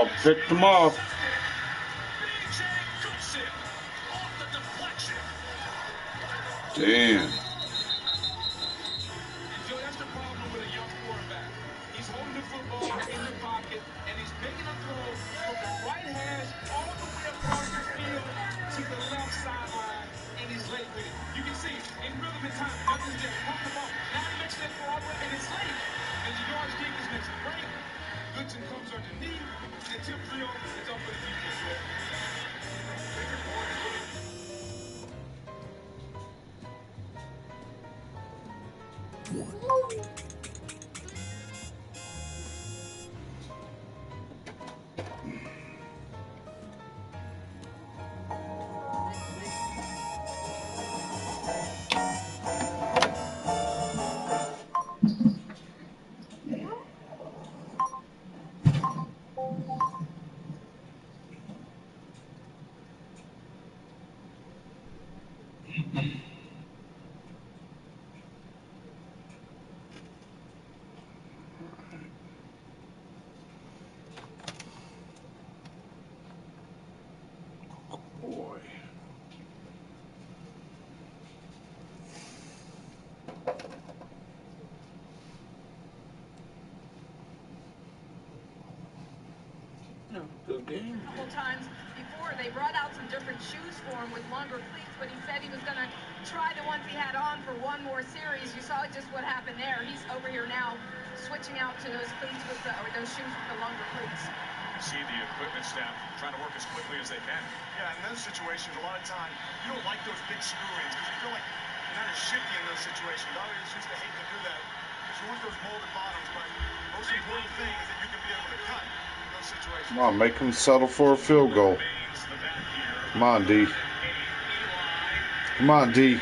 Oh, picked him off. Damn. So that's the problem with a young quarterback. He's holding the football in the pocket, and he's making a throw from the right hash all the way across the field to the left sideline, and he's late with it. You can see in rhythm and time, nothing's there. Pump the ball. Now he makes that forward, and it's late. And the yards keepers makes a break. Goodson comes underneath. The tip drill is up for the defense. Good game. A couple times before, they brought out some different shoes for him with longer cleats, but he said he was going to try the ones he had on for one more series. You saw just what happened there. He's over here now switching out to those cleats with the, or those shoes with the longer cleats. See the equipment staff trying to work as quickly as they can. Yeah, in those situations, a lot of time, you don't like those big screw-ins because you feel like you're not as shifty in those situations. Others used to hate to do that because you want those molded bottoms, but the most important thing is that you can be able to cut in those situations. Come on, make him settle for a field goal. Come on, D. Come on, D.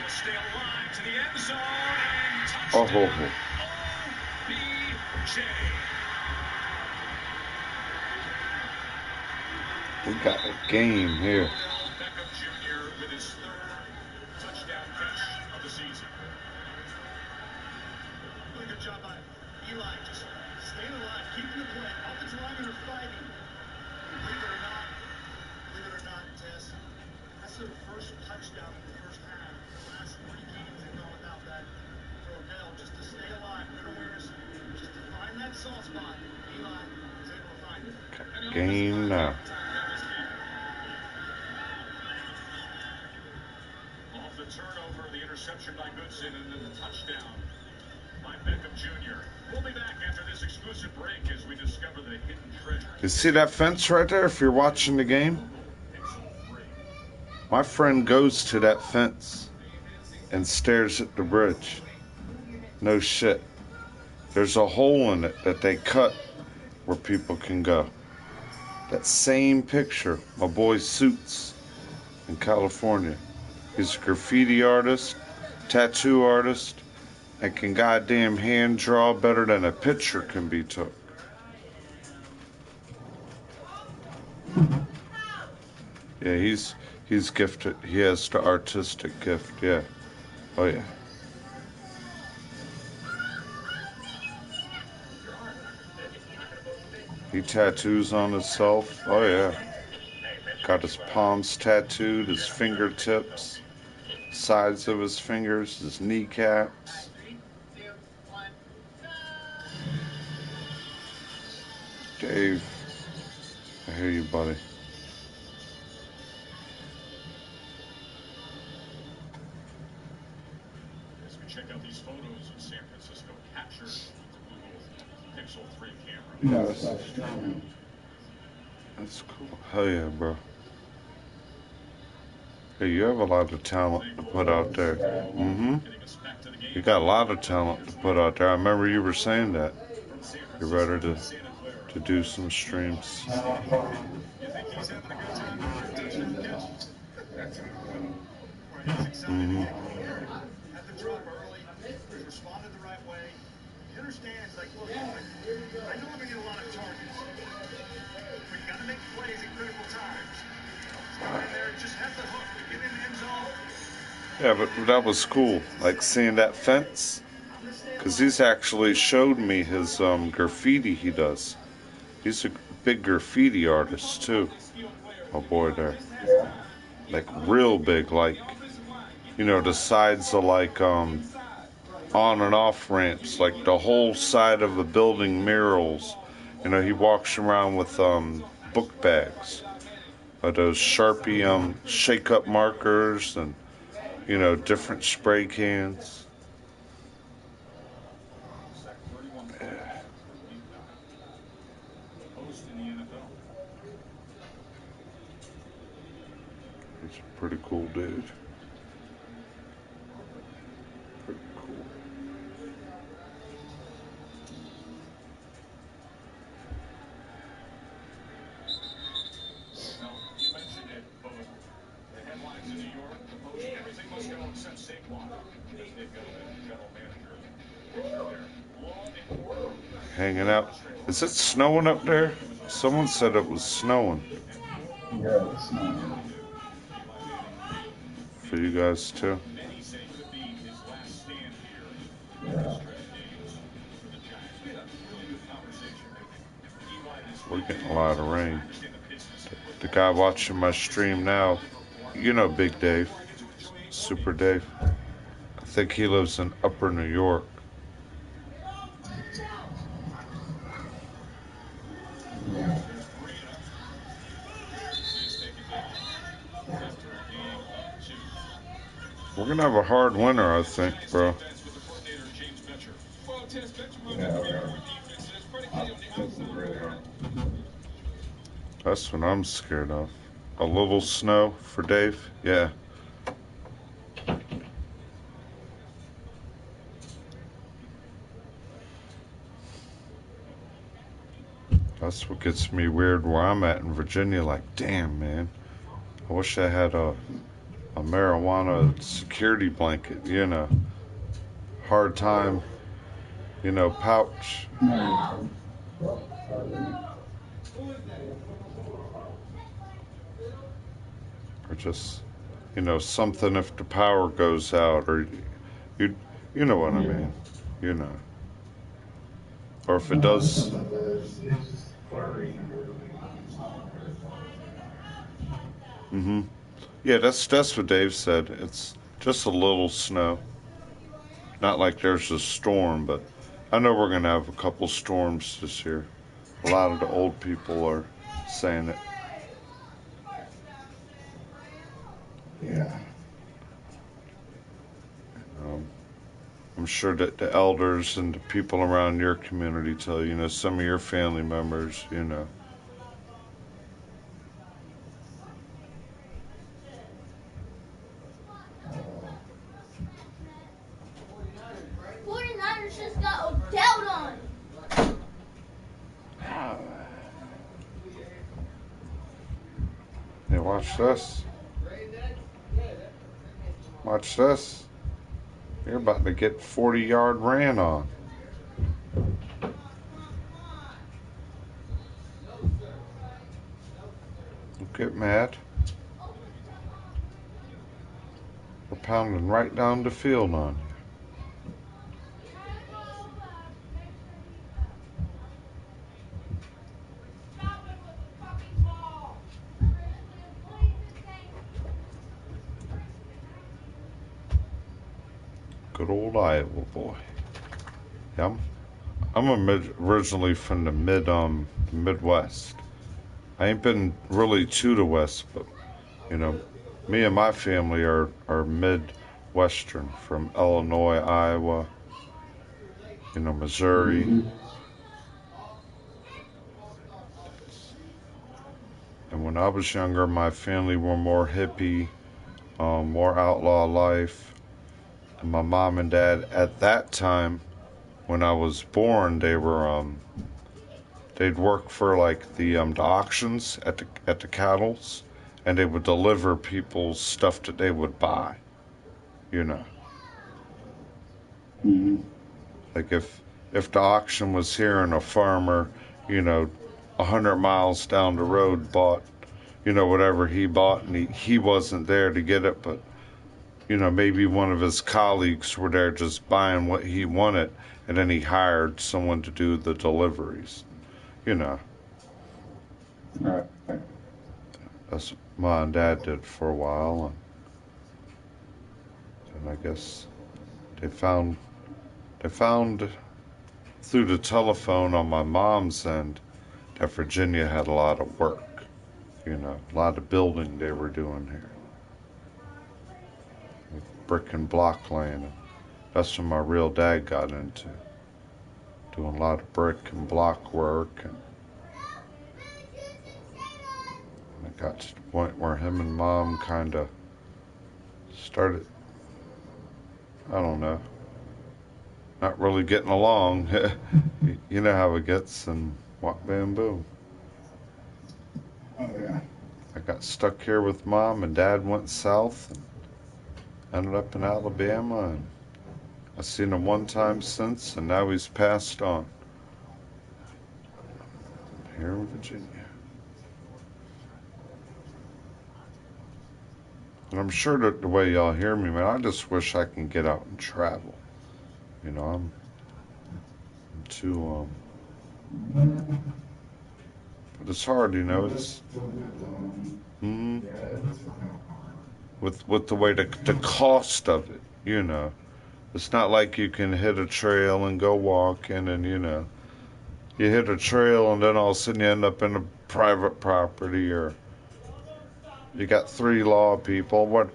Oh, ho, ho. We got a game here. With his third touchdown catch of the season. Really good job by Eli, just staying alive, keeping the play. Offensive linemen are fighting. Believe it or not, Tess, that's their first touchdown in the first half. The last 3 games they've gone without that. For Odell, just to stay alive, good awareness, just to find that soft spot. Eli is able to find it. Game now. Off the turnover, the interception by Goodson, and then the touchdown by Beckham Jr. We'll be back after this exclusive break as we discover the hidden treasure. You see that fence right there if you're watching the game? My friend goes to that fence and stares at the bridge. No shit. There's a hole in it that they cut where people can go. That same picture, my boy Suits in California. He's a graffiti artist, tattoo artist, and can goddamn hand draw better than a picture can be took. Yeah, he's gifted. He has the artistic gift, yeah. Oh yeah. He tattoos on himself. Oh yeah. Got his palms tattooed, his fingertips, sides of his fingers, his kneecaps. Dave, I hear you, buddy. As we check out these photos of San Francisco captured with the Google Pixel 3 camera. Yeah, that's cool. Hell yeah, bro. Hey, you have a lot of talent to put out there. Mm-hmm. You got a lot of talent to put out there. I remember you were saying that. You're ready to do some streams. Mm-hmm. Had the drop early, he's responded the right way. He understands, like, look, I know I'm going to get a lot of targets, but you got to make plays at critical times. He's coming in there, just has the hook to get in the end zone. Yeah, but that was cool, like seeing that fence, because he's actually showed me his graffiti he does. He's a big graffiti artists too. My boy there. Yeah. Like real big, like, you know, the sides are like on and off ramps, like the whole side of a building murals. You know, he walks around with book bags, those Sharpie shake up markers, and you know, different spray cans. He's a pretty cool dude. Pretty cool. You mentioned it, but the headlines in New York, the Post, everything must go except Saquon. Because they've got a general manager there. Law and order. Hanging out. Is it snowing up there? Someone said it was snowing. Yeah, it's not. For you guys too. Many say could be his last stand here. Yeah. For the Giants. We had a really good conversation with Eli this We're week. getting a lot of rain. Understand the business. The guy watching my stream now, you know Big Dave, Super Dave. I think he lives in Upper New York. Yeah. We're gonna have a hard winter, I think, bro. Yeah, yeah. This is really hard. That's what I'm scared of. A little snow for Dave? Yeah. That's what gets me weird where I'm at in Virginia. Like, damn, man. I wish I had a marijuana security blanket, you know. Hard time, you know, pouch. Or just, you know, something if the power goes out, or you know what I mean, you know. Or if it does, It's just flurry. yeah, that's what Dave said. It's just a little snow. Not like there's a storm, but I know we're gonna have a couple storms this year. A lot of the old people are saying it. Yeah. Um, I'm sure that the elders and the people around your community tell you know, some of your family members, you know. 49ers just got Odell on. Hey, watch this. Watch this. You're about to get 40-yard ran on. Don't get mad. We're pounding right down the field on you. Good old Iowa boy. Yeah, I'm originally from the Midwest. I ain't been really to the West, but you know, me and my family are Midwestern, from Illinois, Iowa, you know, Missouri. And when I was younger, my family were more hippie, more outlaw life. And my mom and dad at that time, when I was born, they'd work for like the auctions at the cattle's, and they would deliver people's stuff that they would buy. You know, Mm-hmm. like if the auction was here and a farmer, you know, 100 miles down the road bought, you know, whatever he bought, and he wasn't there to get it, but you know, maybe one of his colleagues were there just buying what he wanted, and then he hired someone to do the deliveries. You know, That's what Ma and Dad did for a while, and I guess they found through the telephone on my mom's end that Virginia had a lot of work, a lot of building they were doing here, with brick and block laying. That's when my real dad got into doing a lot of brick and block work, and it got to the point where him and Mom kind of started, I don't know, not really getting along. You know how it gets, and whop, bam, boom. Oh, yeah. I got stuck here with Mom, and Dad went south and ended up in Alabama, and I've seen him one time since, and now he's passed on here in Virginia. And I'm sure that the way y'all hear me, man, I just wish I can get out and travel. I'm too, but it's hard, it's, with the way the cost of it, It's not like you can hit a trail and go walking and, you hit a trail and then all of a sudden you end up in a private property, or you got 3 law people. What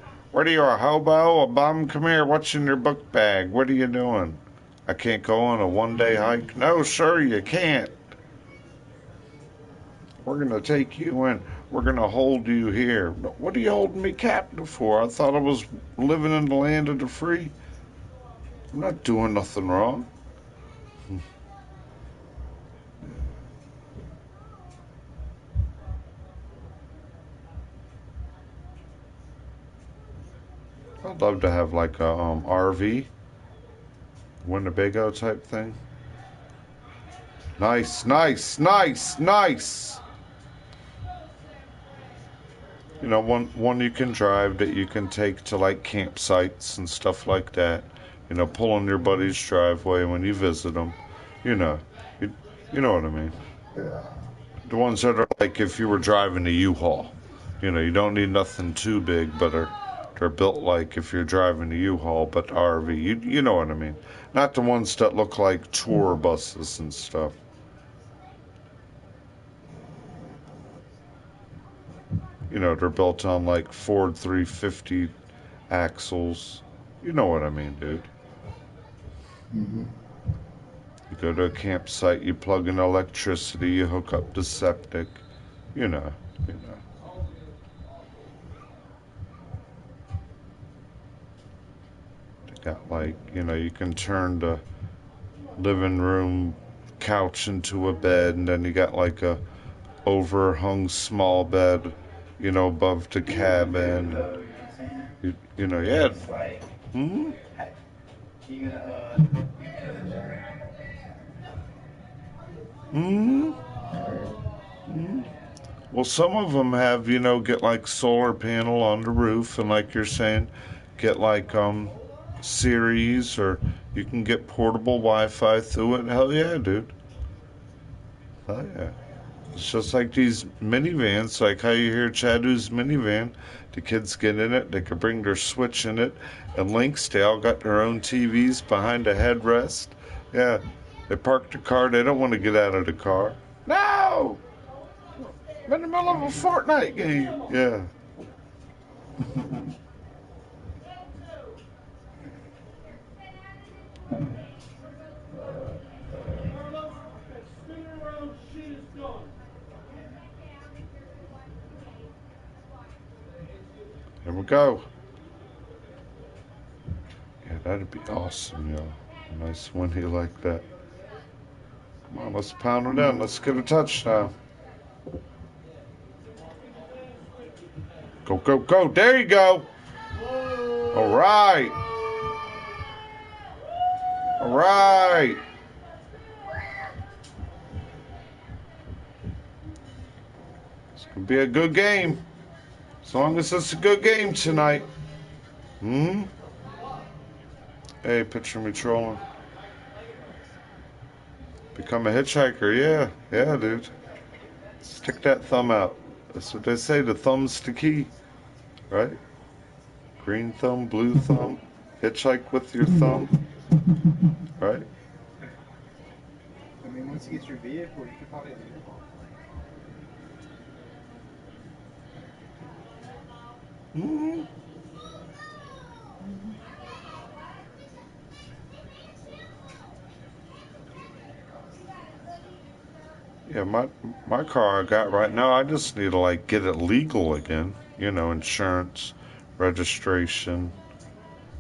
are you, a hobo? A bum? Come here, what's in your book bag? What are you doing? I can't go on a 1-day hike? No, sir, you can't. We're going to take you in. We're going to hold you here. What are you holding me captive for? I thought I was living in the land of the free. I'm not doing nothing wrong. I'd love to have like a RV, Winnebago type thing. Nice, nice, nice, nice. One you can drive that you can take to like campsites and stuff like that. Pull on your buddy's driveway when you visit them. You know what I mean. Yeah. The ones that are like if you were driving a U-Haul. You don't need nothing too big, but they're built like if you're driving a U-Haul, but RV. You know what I mean. Not the ones that look like tour buses and stuff. They're built on like Ford 350 axles. You know what I mean, dude. Mm-hmm. You go to a campsite, you plug in electricity, you hook up the septic. You know. They got like, you can turn the living room couch into a bed, and then you got like a overhung small bed, above the cabin. Yeah. Hmm? Hmm? Hmm? Well, some of them have, get like solar panel on the roof, and like you're saying, get like Series, or you can get portable Wi-Fi through it. Hell yeah, dude. Hell yeah. It's just like these minivans, like how you hear Chadu's minivan. The kids get in it, they could bring their Switch in it, and Lynx, they all got their own TVs behind the headrest. Yeah, they park the car, they don't want to get out of the car. No! I'm in the middle of a Fortnite game. Yeah. Here we go. Yeah, that'd be awesome, yo. A nice windy like that. Come on, let's pound it in. Let's get a touchdown. Go, go, go. There you go. All right. All right. It's going to be a good game. As long as it's a good game tonight. Hey, picture me trolling. Become a hitchhiker. Yeah. Yeah, dude. Stick that thumb out. That's what they say. The thumb's the key, right? Green thumb, blue thumb. Hitchhike with your thumb, right? I mean, once you get your vehicle, you can probably do it. Mm-hmm. Yeah, my car I got right now, I just need to like get it legal again. You know, insurance, registration,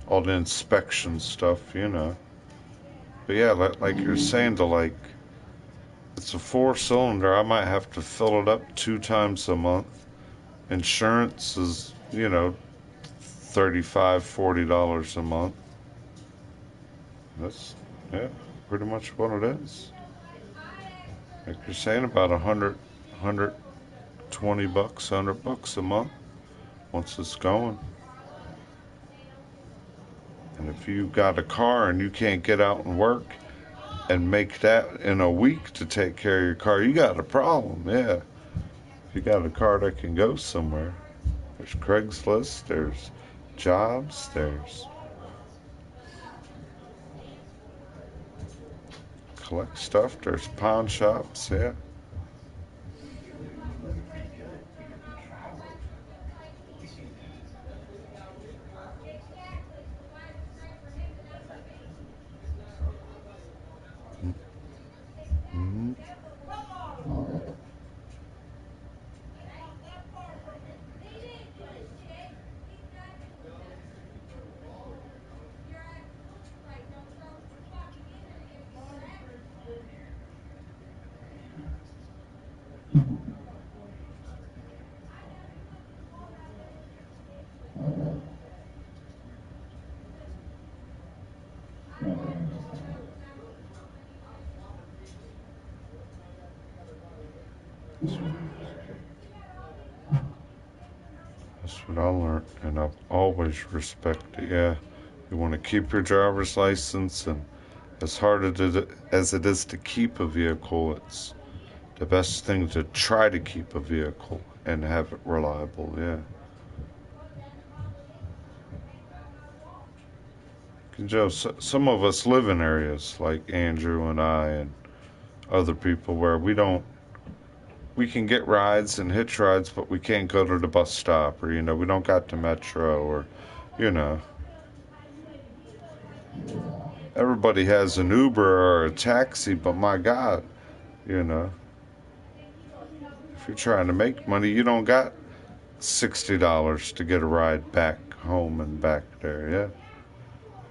all the inspection stuff. You know. But yeah, like you're saying, to like it's a 4-cylinder. I might have to fill it up 2 times a month. Insurance is, you know, $35-40 a month. That's, yeah, pretty much what it is. Like you're saying, about 120 bucks, $100 a month once it's going. And if you got a car and you can't get out and work and make that in a week to take care of your car, you got a problem. Yeah. If you got a car that can go somewhere, there's Craigslist, there's jobs, there's collect stuff, there's pawn shops. Yeah. Mm-hmm. That's what I learned, and I've always respected. Yeah, you want to keep your driver's license, and as hard as it is to keep a vehicle, it's the best thing to try to keep a vehicle and have it reliable. Yeah. Joe, some of us live in areas like Andrew and I and other people where we can get rides and hitch rides, but we can't go to the bus stop, or, you know, we don't got the metro, or, you know, everybody has an Uber or a taxi, but my God, you know, if you're trying to make money, you don't got $60 to get a ride back home and back there, yeah,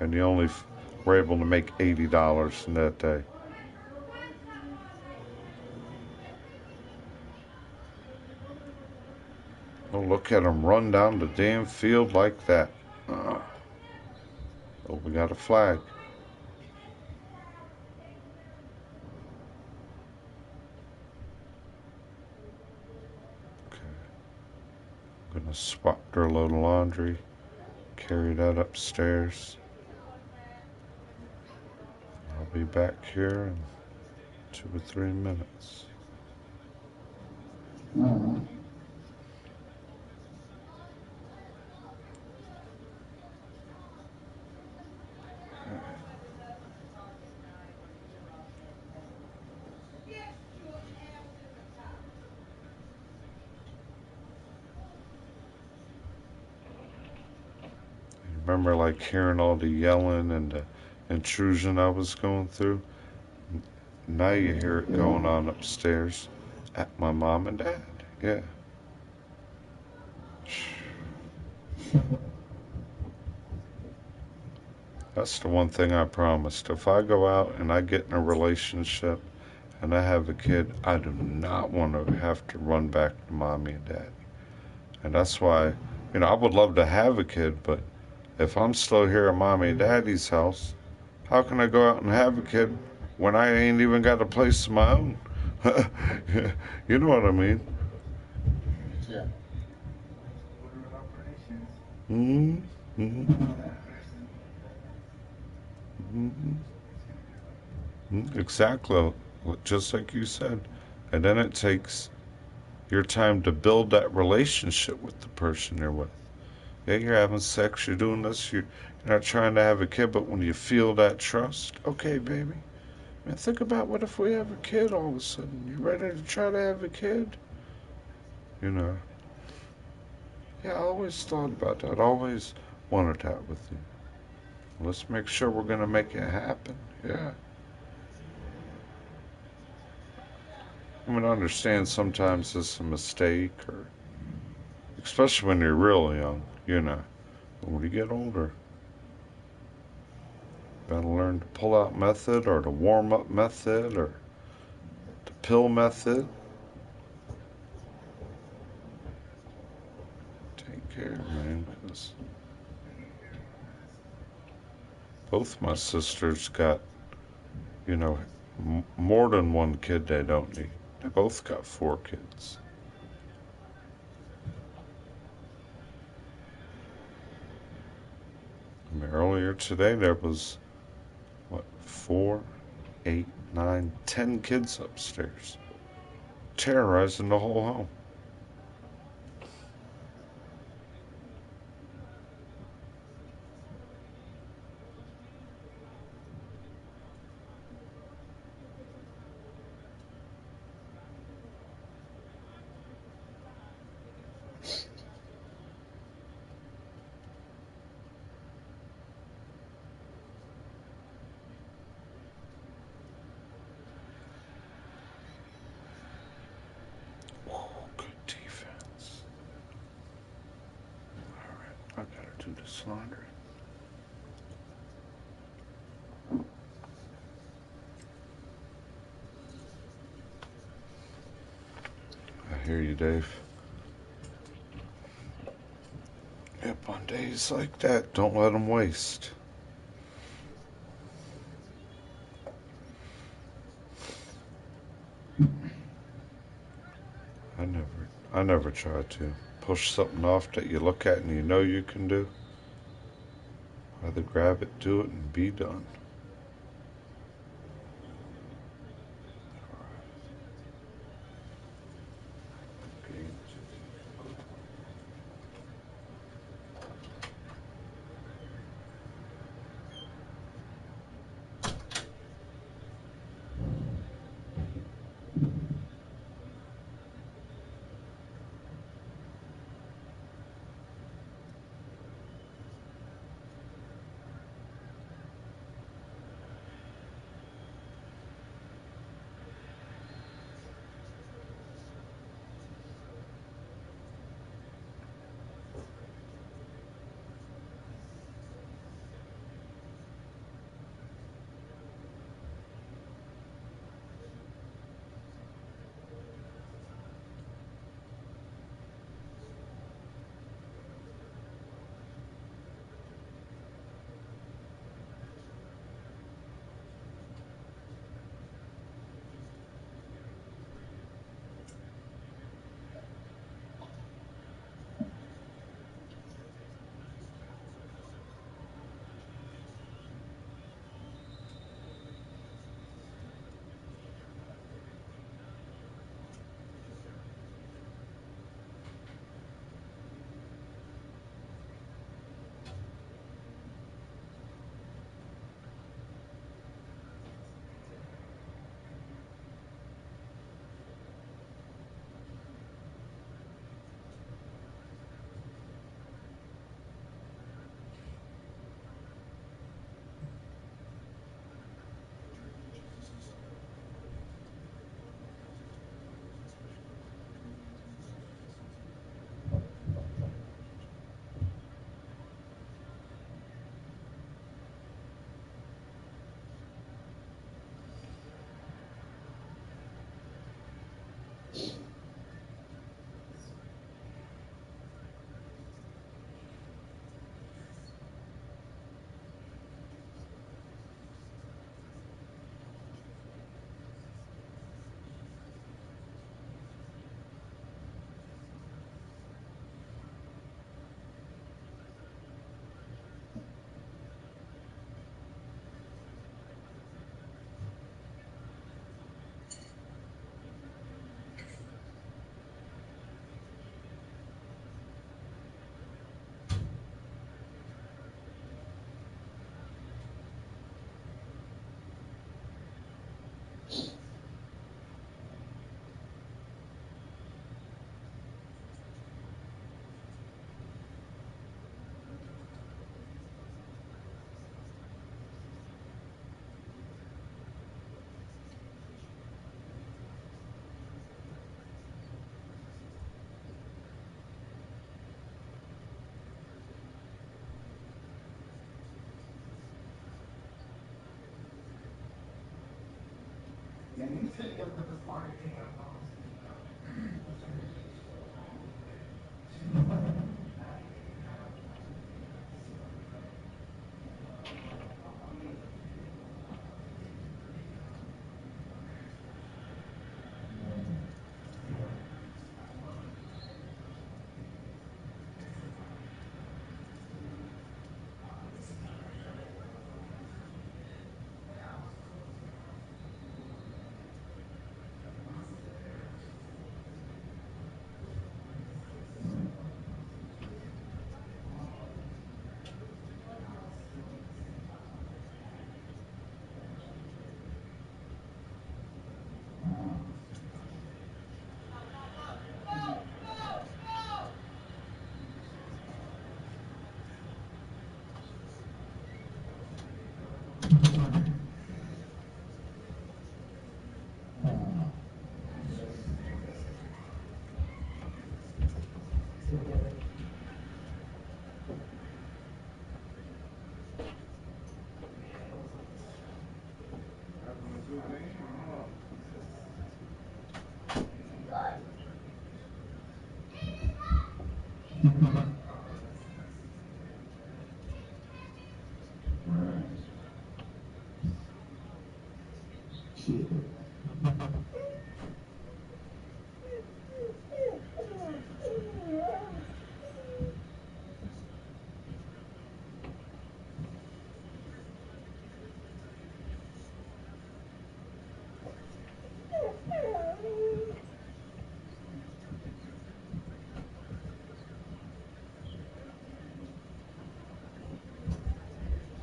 and you only were able to make $80 in that day. Oh, look at them run down the damn field like that. Oh, we got a flag. Okay. I'm going to swap their load of laundry, carry that upstairs. I'll be back here in 2 or 3 minutes. Remember, like, hearing all the yelling and the intrusion I was going through? Now you hear it going on upstairs at my mom and dad. Yeah. That's the one thing I promised. If I go out and I get in a relationship and I have a kid, I do not want to have to run back to mommy and daddy. And that's why, you know, I would love to have a kid, but if I'm still here at mommy and daddy's house, how can I go out and have a kid when I ain't even got a place of my own? You know what I mean? Yeah. Mm-hmm. Mm-hmm. Mm-hmm. Exactly. Just like you said. And then it takes your time to build that relationship with the person you're with. Yeah, you're having sex, you're doing this, you're not trying to have a kid, but when you feel that trust, okay, baby. Man, think about what if we have a kid all of a sudden? You ready to try to have a kid? You know. Yeah, I always thought about that. I always wanted that with you. Let's make sure we're going to make it happen. Yeah. I mean, I understand sometimes it's a mistake, or especially when you're real young, you know. But when you get older, you gotta learn the pull-out method, or the warm-up method, or the pill method. Take care, man, because both my sisters got, you know, more than one kid they don't need. They both got 4 kids. I mean, earlier today there was, what, 4, 8, 9, 10 kids upstairs, terrorizing the whole home. Good defense. Alright, I gotta do this laundry. I hear you, Dave. Yep, on days like that, don't let them waste. I never try to push something off that you look at and you know you can do. Either grab it, do it, and be done.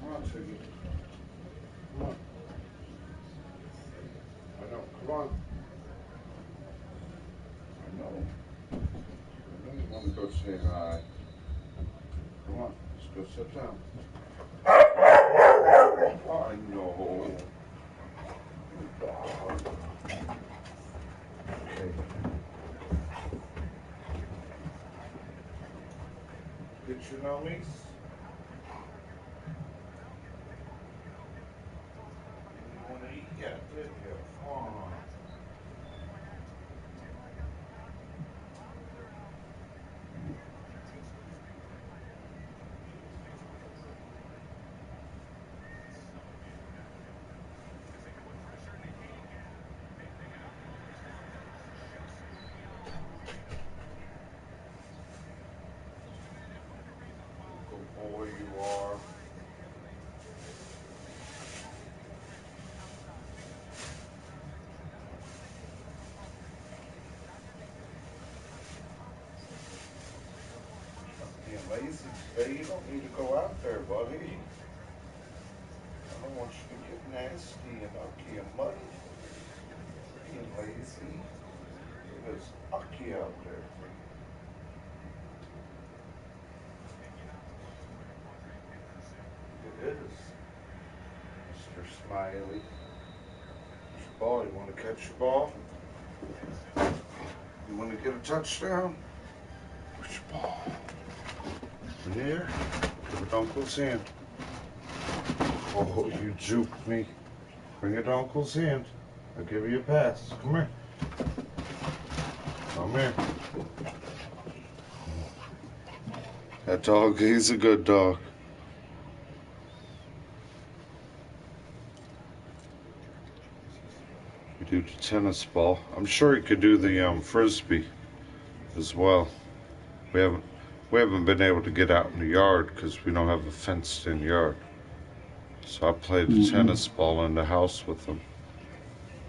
Come on, Tiggy. Come on. I know. Come on. I know. I know you want to go say hi. Come on. Let's go sit down. I know. Okay. Get your nummies. You want to eat yet, did you? Come on. Good boy you are. Being lazy today, you don't need to go out there, buddy. I don't want you to get nasty and ucky and muddy. Being lazy. It's ucky out there. It is. Mr. Smiley. Catch your ball. You want to catch your ball? You want to get a touchdown? Where's your ball? In here? Give it Uncle's hand. Oh, you juked me. Bring it to Uncle's hand. I'll give you a pass. Come here. Come here. That dog, he's a good dog. You do the tennis ball. I'm sure he could do the frisbee as well. We haven't been able to get out in the yard because we don't have a fenced-in yard. So I played the tennis ball in the house with him.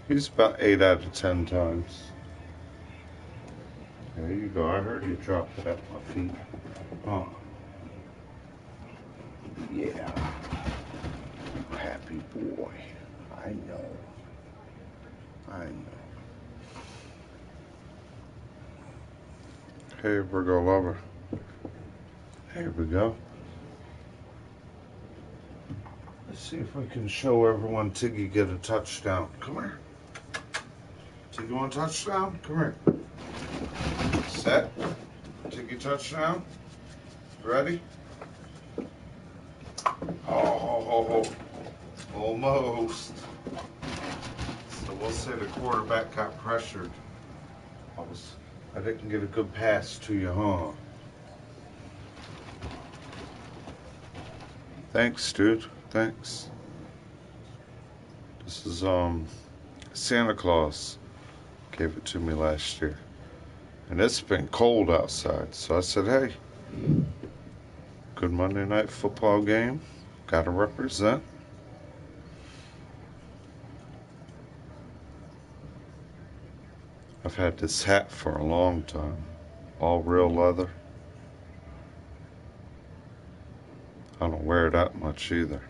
He's about 8 out of 10 times. There you go. I heard you drop it at my feet. Oh. Yeah. Happy boy. I know. I know. Here we go, lover. Here we go. Let's see if we can show everyone Tiggy get a touchdown. Come here. Tiggy want a touchdown? Come here. Set. Tiggy touchdown. Ready? Oh, almost. It's the we'll say the quarterback got pressured. I didn't get a good pass to you, huh? Thanks, dude. Thanks. This is Santa Claus gave it to me last year. And it's been cold outside, so I said, hey, good Monday night football game. Gotta represent. I've had this hat for a long time. All real leather. I don't wear it that much either.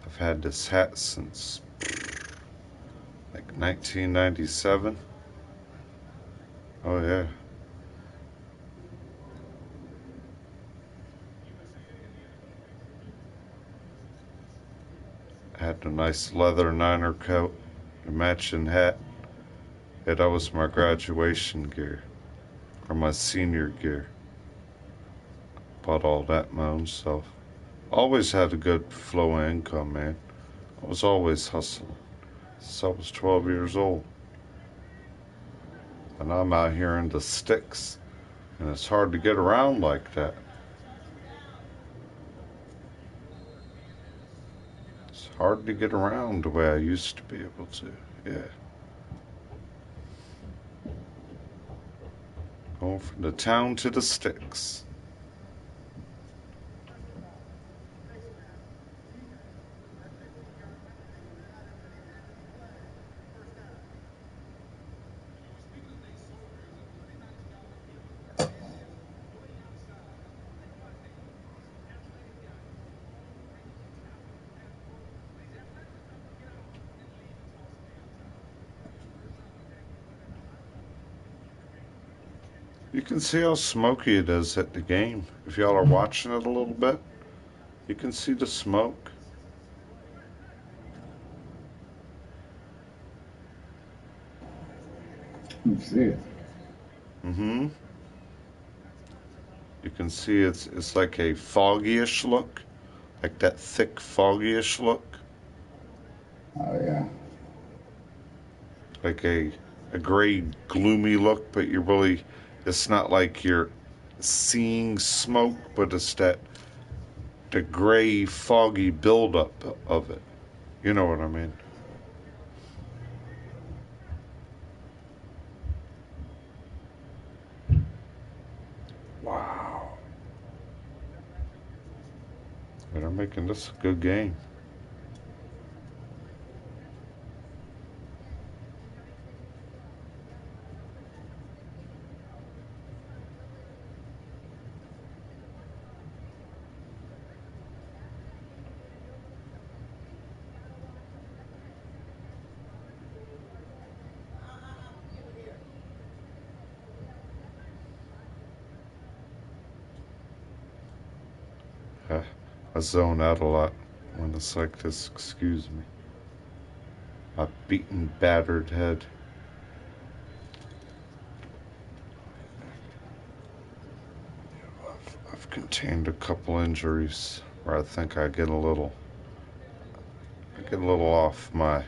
I've had this hat since like 1997. Oh yeah. I had a nice leather Niner coat, a matching hat. Yeah, that was my graduation gear, or my senior gear. Bought all that my own self. Always had a good flow of income, man. I was always hustling since I was 12 years old. And I'm out here in the sticks, and it's hard to get around like that. It's hard to get around the way I used to be able to, yeah. Going from the town to the sticks. You can see how smoky it is at the game. If y'all are watching it a little bit, you can see the smoke. You see it. Mm-hmm. You can see it's like a foggyish look, like that thick foggyish look, Oh yeah. like a gray gloomy look, but it's not like you're seeing smoke, but it's the gray foggy buildup of it. You know what I mean? Wow. They're making this a good game. I zone out a lot when it's like this, excuse me. My beaten, battered head. I've contained a couple injuries where I think I get a little off my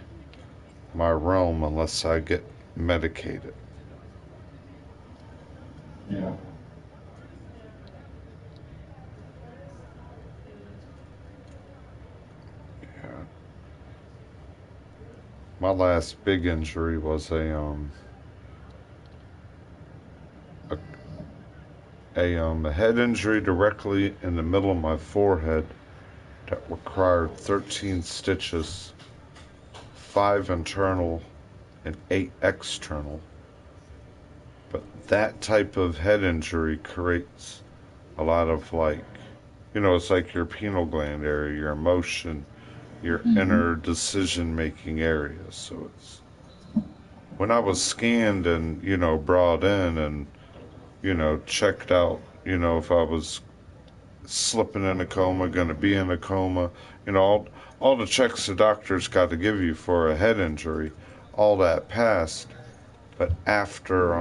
realm unless I get medicated. Yeah. Yeah. My last big injury was a head injury directly in the middle of my forehead that required 13 stitches, 5 internal and 8 external. But that type of head injury creates a lot of it's like your pineal gland area, your emotion, your inner decision making area. So it's when I was scanned and, brought in and, checked out, if I was slipping in a coma, going to be in a coma, all the checks the doctors got to give you for a head injury, all that passed. But after,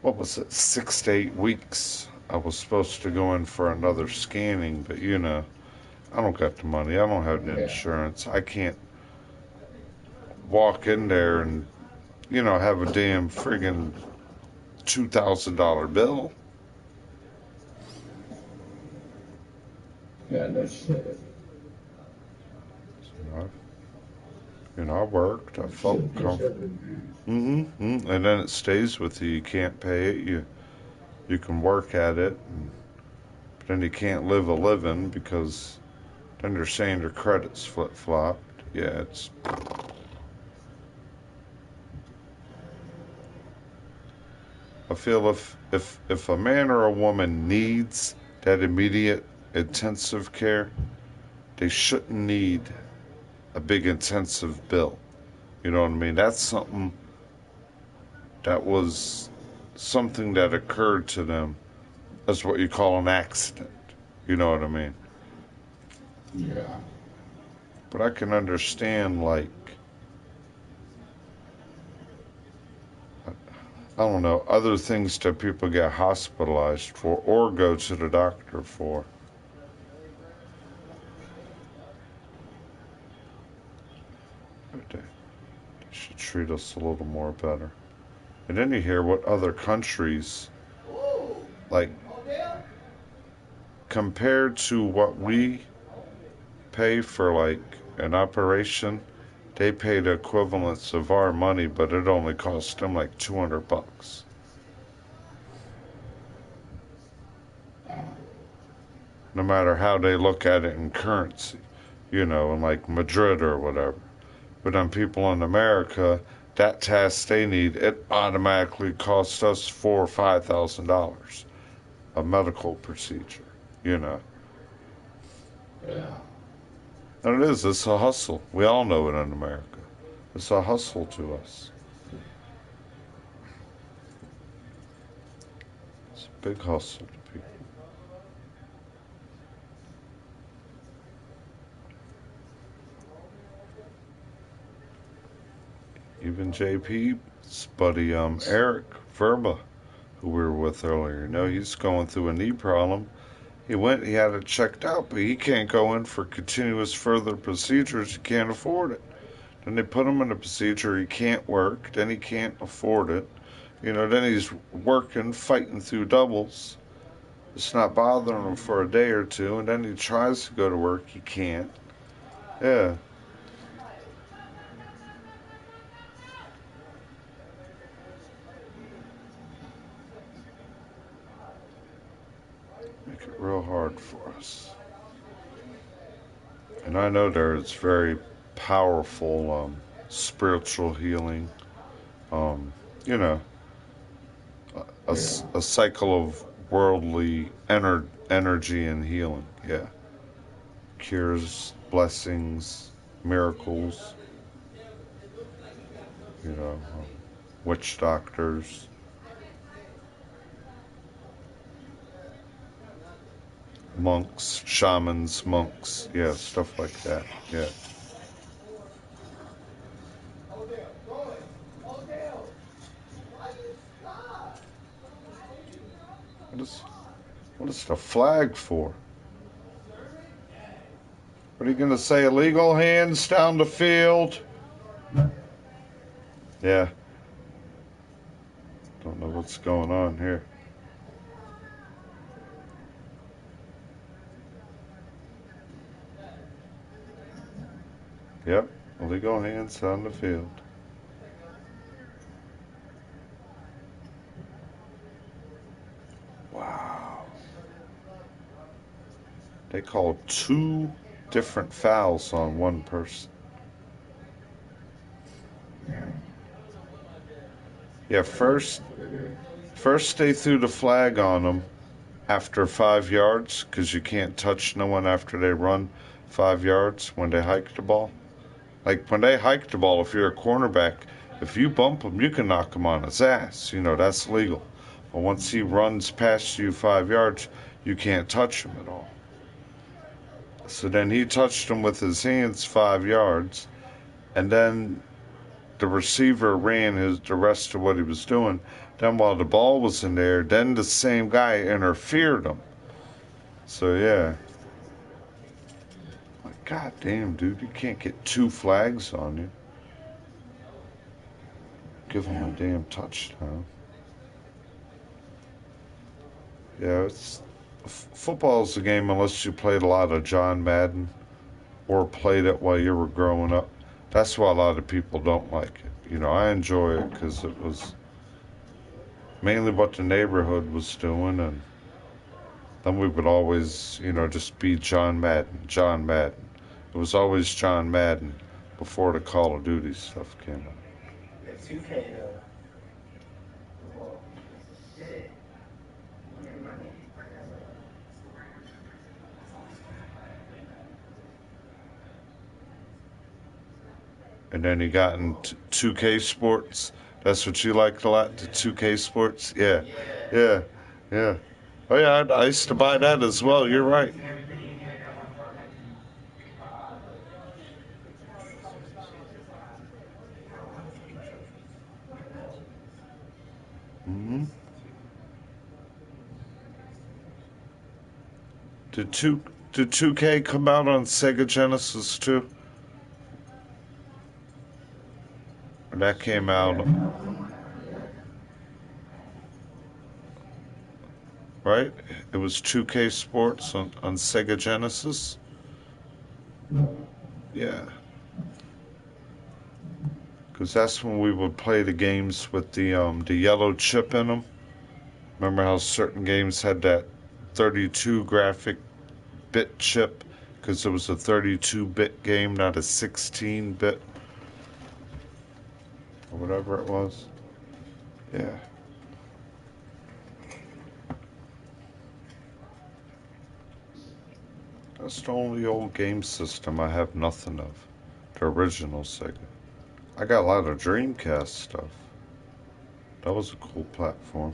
what was it, 6 to 8 weeks, I was supposed to go in for another scanning, but I don't got the money. I don't have the insurance. I can't walk in there and, you know, have a damn friggin' $2,000 bill. Yeah, no shit. You know, I worked. I felt comfortable. And then it stays with you. You can't pay it. You can work at it, but then you can't live a living because then they're saying your credit's flip-flopped. Yeah, it's... I feel if a man or a woman needs that immediate intensive care, they shouldn't need a big intensive bill. You know what I mean? That's something that occurred to them. That's what you call an accident. You know what I mean? Yeah. But I can understand, like, I don't know, other things that people get hospitalized for or go to the doctor for. They should treat us a little more better. And then you hear what other countries, like, compared to what we pay for, like, an operation, they pay the equivalence of our money, but it only costs them like $200. No matter how they look at it in currency, you know, in like Madrid or whatever. But then people in America, that test they need, it automatically costs us $4,000 or $5,000 a medical procedure, you know. Yeah. And it's a hustle. We all know it in America. It's a hustle to us. It's a big hustle to people. Even JP's buddy, Eric Verba, who we were with earlier, you know, he's going through a knee problem. He had it checked out, but he can't go in for continuous further procedures. He can't afford it. Then they put him in a procedure he can't work. Then he can't afford it. You know, then he's working, fighting through doubles. It's not bothering him for a day or two, and then he tries to go to work. He can't. Yeah. Make it real hard for us. And I know there's very powerful spiritual healing. Um, you know, a cycle of worldly energy and healing. Yeah. Cures, blessings, miracles. You know, witch doctors, monks, shamans, monks. Yeah, stuff like that. Yeah. What is the flag for? What are you going to say? Illegal hands down the field? Yeah. Don't know what's going on here. Yep. Illegal hands down the field. Wow. They called 2 different fouls on one person. Yeah, first they threw the flag on them after 5 yards because you can't touch no one after they run 5 yards when they hike the ball. Like when they hike the ball, if you're a cornerback, if you bump him, you can knock him on his ass. You know, that's legal. But once he runs past you 5 yards, you can't touch him at all. So then he touched him with his hands 5 yards, and then the receiver ran the rest of what he was doing. Then while the ball was in there, then the same guy interfered him. So yeah. Like, God damn, dude, you can't get 2 flags on you. give him a damn touchdown. Yeah, football's a game unless you played a lot of John Madden or played it while you were growing up. That's why a lot of people don't like it. You know, I enjoy it because it was mainly what the neighborhood was doing, and then we would always, you know, just be John Madden, John Madden. It was always John Madden before the Call of Duty stuff came out. Yeah, 2K though. And then you got into 2K Sports. That's what you liked a lot, the 2K Sports? Yeah, yeah, yeah. Oh, yeah, I used to buy that as well. You're right. Hmm. Did 2K come out on Sega Genesis too? Or that came out, right? It was 2K Sports on Sega Genesis. Yeah, because that's when we would play the games with the yellow chip in them. Remember how certain games had that 32 graphic bit chip because it was a 32-bit game, not a 16-bit or whatever it was. Yeah. That's the only old game system I have nothing of. The original Sega. I got a lot of Dreamcast stuff. That was a cool platform.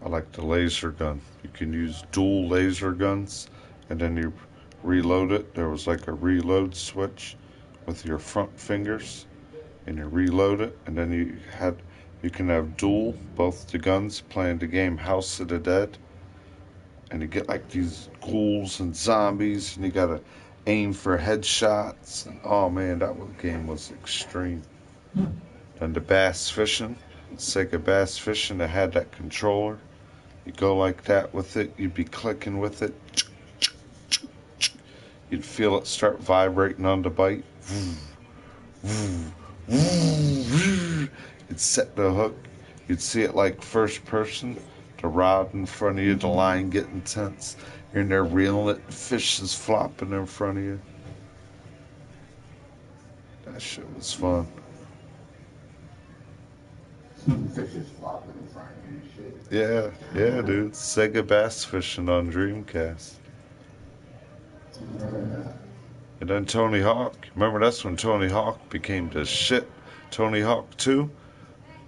I like the laser gun. You can use dual laser guns and then you reload it. There was like a reload switch with your front fingers and you reload it and then you can have dual both the guns playing the game House of the Dead, and you get like these ghouls and zombies and you gotta aim for headshots, and oh man, that game was extreme. And the bass fishing, Sega bass fishing, that had that controller. You go like that with it, you'd be clicking with it, you'd feel it start vibrating on the bite. You'd set the hook, you'd see it like first person, the rod in front of you, the line getting tense. You're in there reeling it, fish is flopping in front of you. That shit was fun. Yeah, yeah, dude. Sega bass fishing on Dreamcast. And then Tony Hawk. Remember, that's when Tony Hawk became the shit. Tony Hawk 2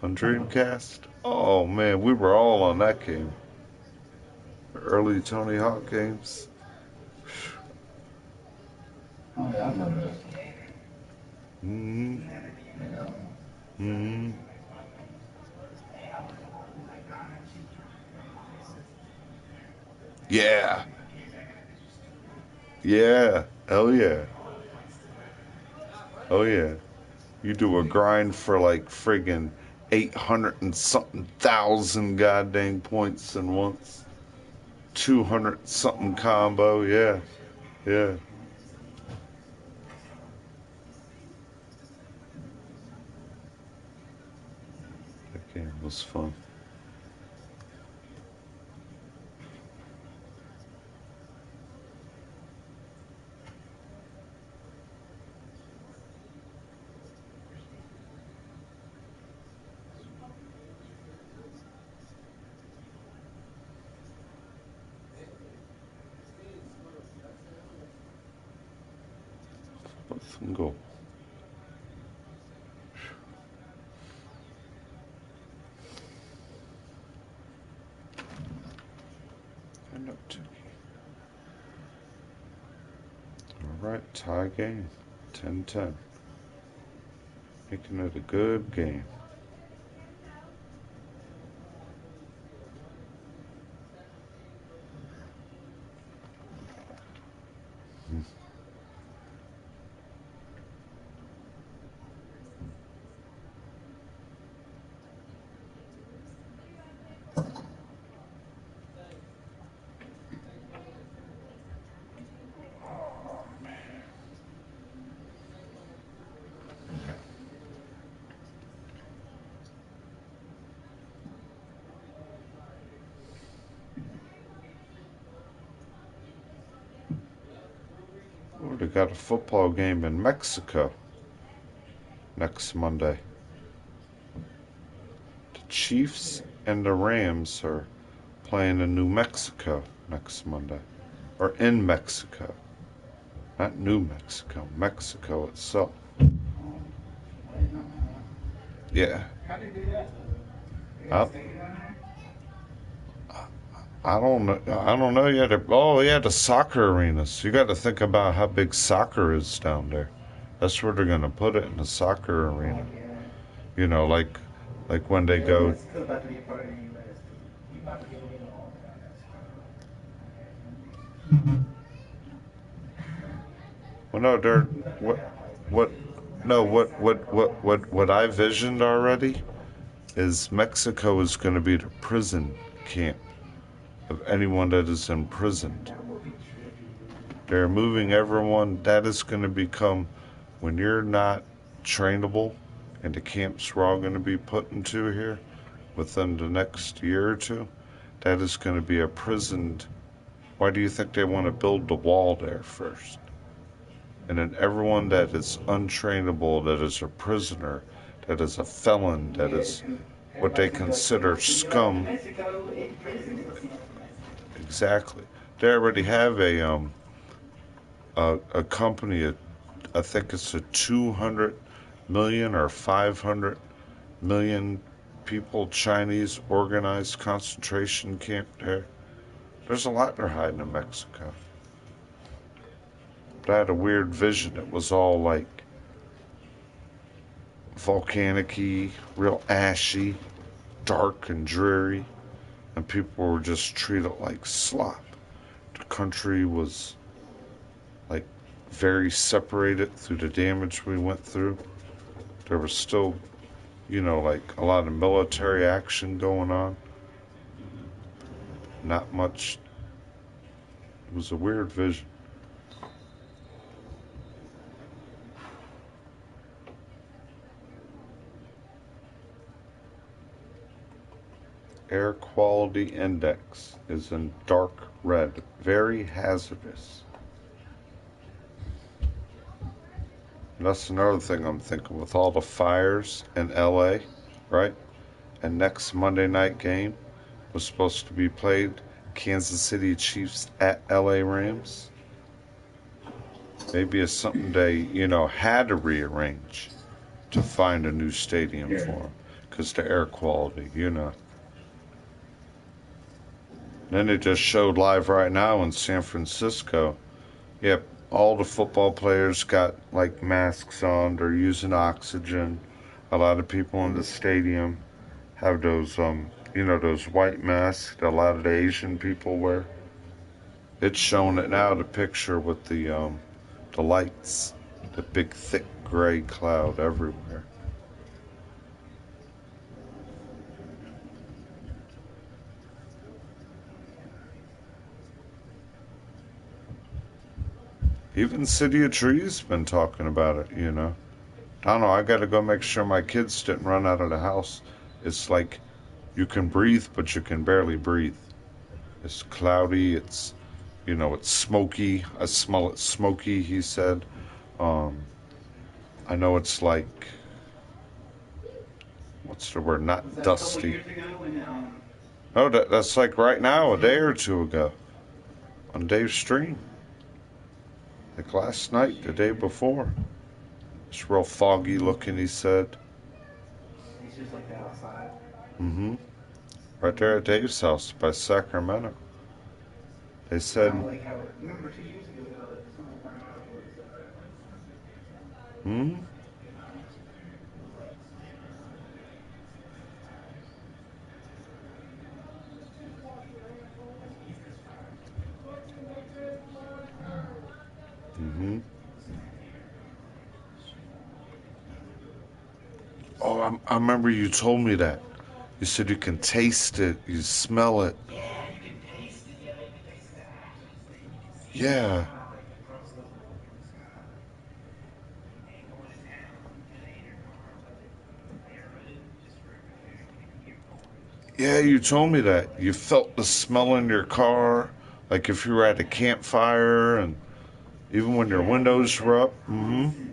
on Dreamcast. Oh man, we were all on that game. Early Tony Hawk games. Hmm. Hmm. Yeah. Yeah. Hell yeah. Oh yeah. You do a grind for like friggin' 800 and something thousand goddamn points in once. 200 something combo. Yeah. Yeah. That game was fun. Let's go. And up to. Alright, tie game. 10-10. Making it a good game. Oh, they got a football game in Mexico next Monday. The Chiefs and the Rams are playing in New Mexico next Monday. Or in Mexico. Not New Mexico, Mexico itself. Yeah. How do you do that? I don't know. I don't know yet. Oh, yeah, the soccer arenas. You got to think about how big soccer is down there. That's where they're gonna put it, in the soccer arena. You know, like when they go. Well, no, they're what no what I visioned already is Mexico is going to be the prison camp of anyone that is imprisoned. They're moving everyone. That is going to become, when you're not trainable, and the camps we're all going to be put into here within the next year or two, that is going to be a prison. Why do you think they want to build the wall there first? And then everyone that is untrainable, that is a prisoner, that is a felon, that is what they consider scum. Exactly. They already have a company. I think it's a 200 million or 500 million people Chinese organized concentration camp there. There's a lot they're hiding in Mexico. But I had a weird vision. It was all like volcanic-y, real ashy, dark and dreary, and people were just treated like slop. The country was like very separated through the damage we went through. There was still, like a lot of military action going on. Not much. It was a weird vision. Air quality index is in dark red. Very hazardous. And that's another thing I'm thinking with all the fires in LA, right? And next Monday night game was supposed to be played Kansas City Chiefs at LA Rams. Maybe it's something they, had to rearrange to find a new stadium for them because the air quality, Then they just showed live right now in San Francisco. Yep, all the football players got like masks on. They're using oxygen. A lot of people in the stadium have those, those white masks that a lot of the Asian people wear. It's showing it now, the picture with the lights, the big thick gray cloud everywhere. Even City of Trees been talking about it, I don't know, I gotta go make sure my kids didn't run out of the house. It's like you can breathe, but you can barely breathe. It's cloudy, it's smoky. I smell it smoky, he said. I know it's like, what's the word? Not dusty. No, that's like right now, a day or two ago, on Dave's stream. Like last night, the day before. It's real foggy looking, he said. It's just like that outside. Mm-hmm. Right there at Dave's house by Sacramento. They said. Remember 2 years ago? Hmm? Mm-hmm. Oh, I remember you told me that. You said you can taste it, you smell it. Yeah. Yeah, you told me that. You felt the smell in your car, like if you were at a campfire and, Even when your windows were up. Mm-hmm.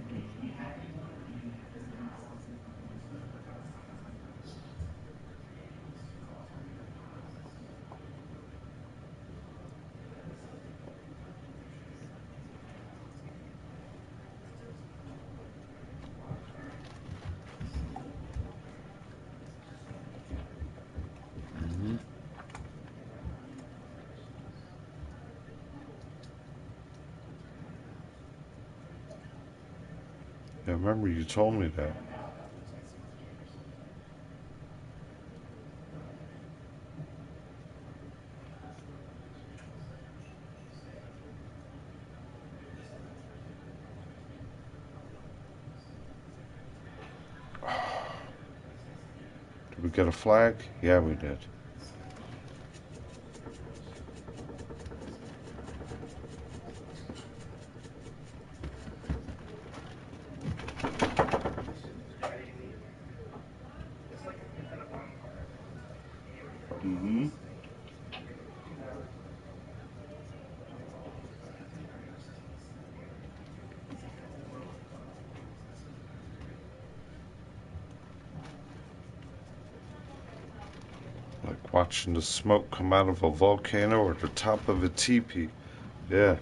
Yeah, I remember you told me that. Did we get a flag? Yeah, we did. Mm-hmm. Like watching the smoke come out of a volcano or the top of a teepee. Yeah.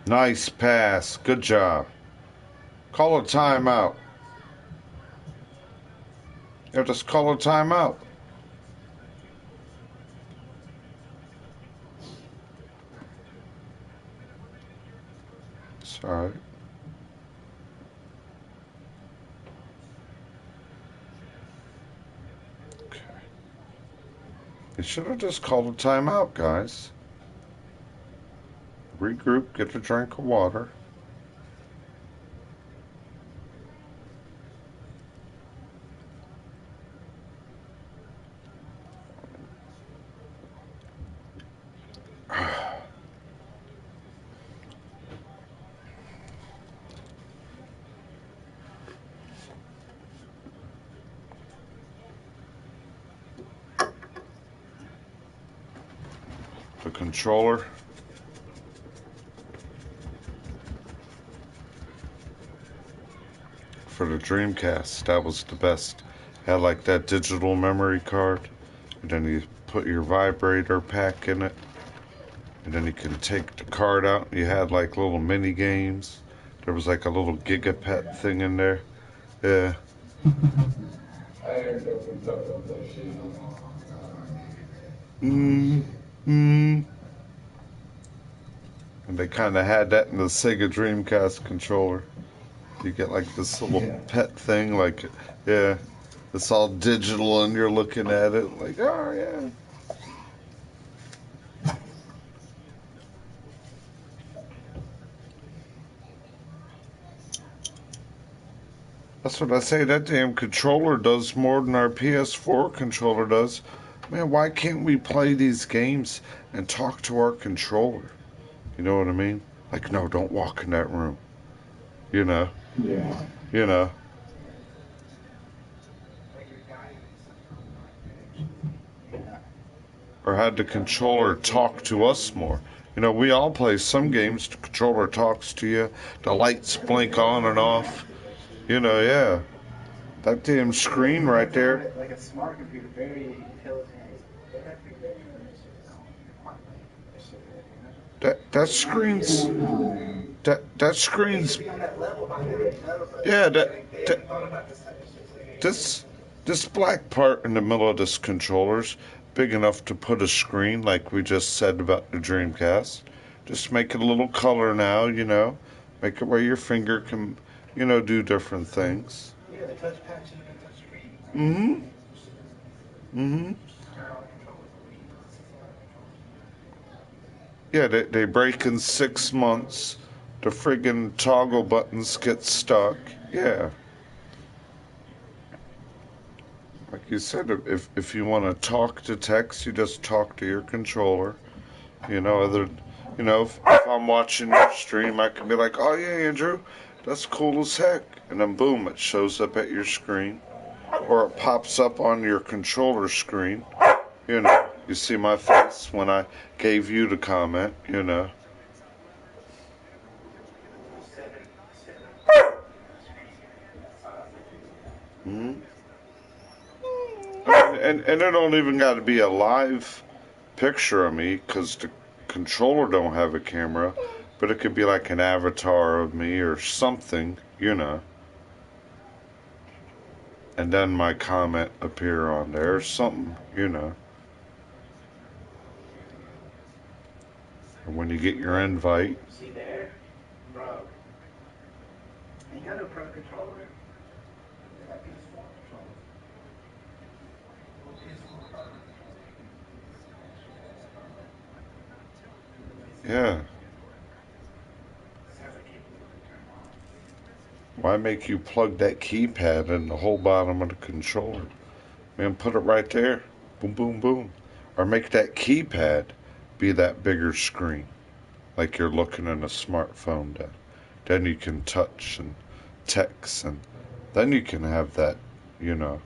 Nice pass. Good job. Call a timeout. Yeah, just call a timeout. It's all right. Okay. You should have just called a timeout, guys. Regroup, get a drink of water. The controller. For the Dreamcast, that was the best. Had like that digital memory card, and then you put your vibrator pack in it, and then you can take the card out. You had like little mini games. There was like a little gigapet thing in there. Yeah. Mm, mm. And they kind of had that in the Sega Dreamcast controller. You get like this little pet thing, like, yeah, it's all digital and you're looking at it like, oh, yeah. That's what I say. That damn controller does more than our PS4 controller does. Man, why can't we play these games and talk to our controller? You know what I mean? Like, no, don't walk in that room. You know? Yeah. You know? Or had the controller talk to us more. You know, we all play some games, the controller talks to you, the lights blink on and off. You know, yeah. That damn screen right there. Like a smart computer, very intelligent. That screen's that screen's yeah, that this This black part in the middle of this controller's big enough to put a screen like we just said about the Dreamcast. Just make it a little color now, you know. Make it where your finger can, you know, do different things. Yeah, the touch pad should have been touch screen. Yeah, they break in 6 months. The friggin' toggle buttons get stuck. Yeah. Like you said, if you want to talk to text, you just talk to your controller. You know, if I'm watching your stream, I can be like, oh yeah, Andrew, that's cool as heck. And then boom, it shows up at your screen. Or it pops up on your controller screen. You know, you see my face when I gave you the comment, you know. And it don't even got to be a live picture of me because the controller don't have a camera, but it could be like an avatar of me or something, you know. And then my comment appear on there or something, you know. Or when you get your invite. See there? Bro. You got a pro controller? That PS4 controller. Yeah. Why make you plug that keypad in the whole bottom of the controller? Man, put it right there. Boom, boom, boom. Or make that keypad be that bigger screen. Like you're looking in a smartphone. Then you can touch and text. And then you can have that, you know.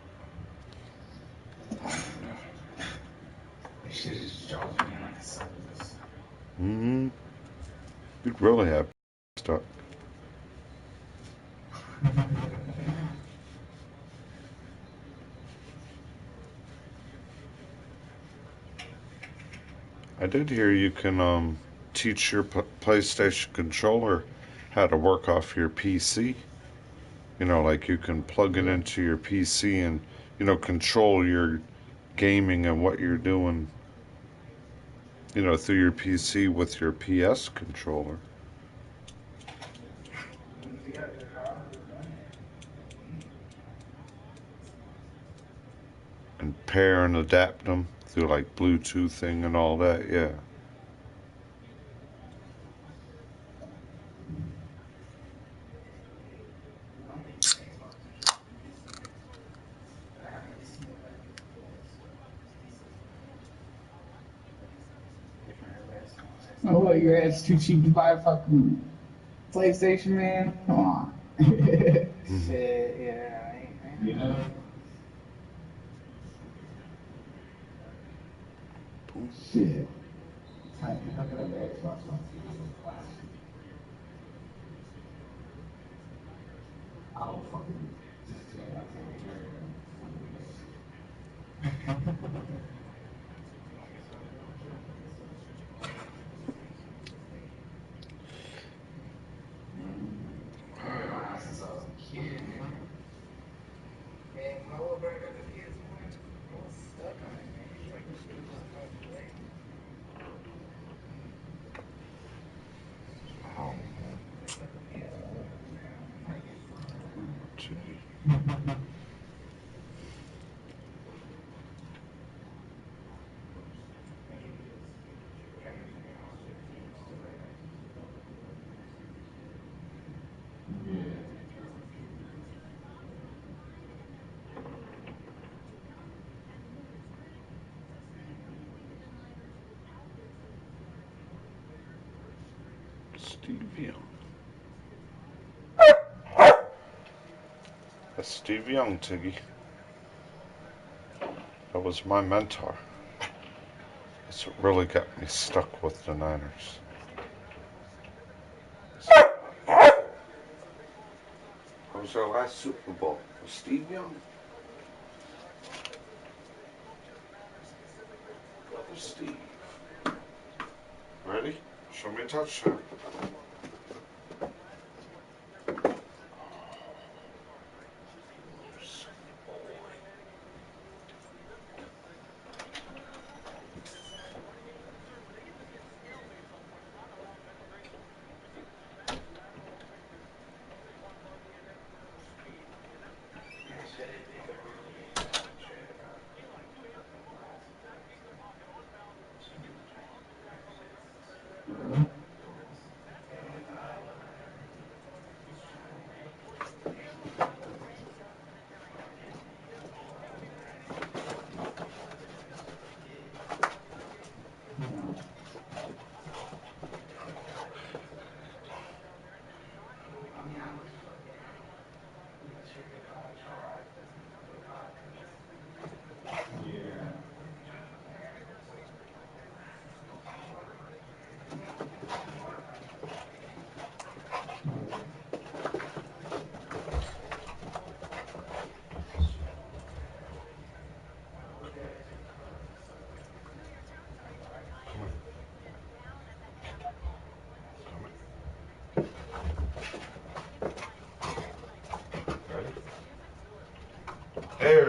You'd really have stuck. I did hear you can teach your PlayStation controller how to work off your PC. You know, like you can plug it into your PC and, you know, control your gaming and what you're doing, you know, through your PC with your PS controller. And pair and adapt them through like Bluetoothing and all that, yeah. Oh, what, your ass too cheap to buy a fucking PlayStation, man? Come on. Shit, yeah, I ain't. You know? Shit. I look at the Xbox One. I don't fucking. Man, my little brother got the PS1. I was stuck on it, man. He's like, this shit was just going to play. Steve Young. That's Steve Young, Tiggy. That was my mentor. That's what really got me stuck with the Niners. That was our last Super Bowl. Was Steve Young? Brother Steve. Ready? Show me a touchdown.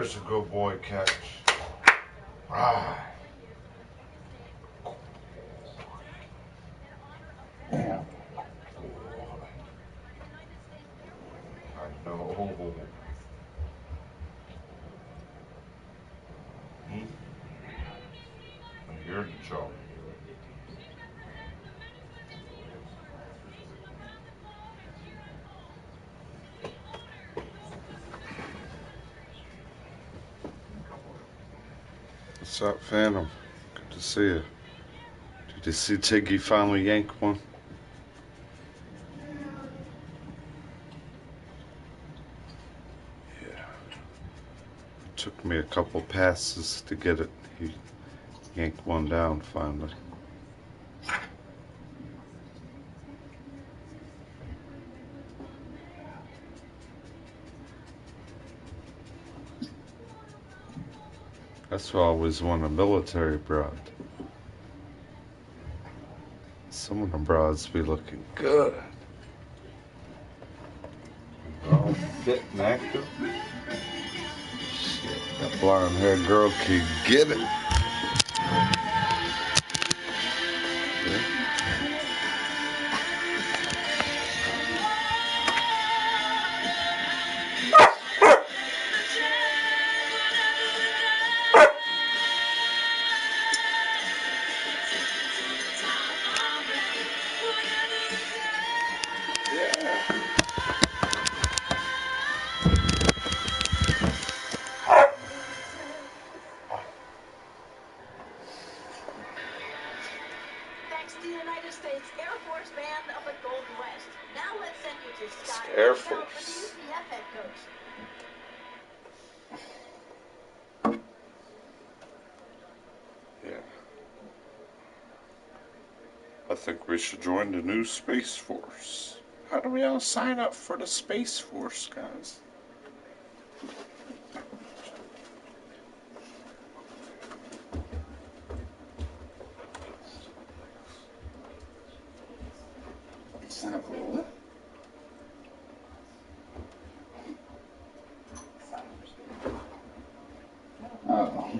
There's a good boy catch. Right. Yeah. I know. I hear the joke. What's up, Phantom? Good to see you. Did you see Tiggy finally yank one? Yeah. It took me a couple passes to get it. He yanked one down finally. That's why I always want a military broad. Some of the broads be looking good. All fit and active. Shit, that blonde haired girl can get it. Yeah. Thanks to the United States Air Force Band up at Golden West. Now let's send you to Scott Air for the Force. UCF head coach. Yeah. I think we should join the new Space Force. How do we all sign up for the Space Force, guys? Sign up for what? Oh.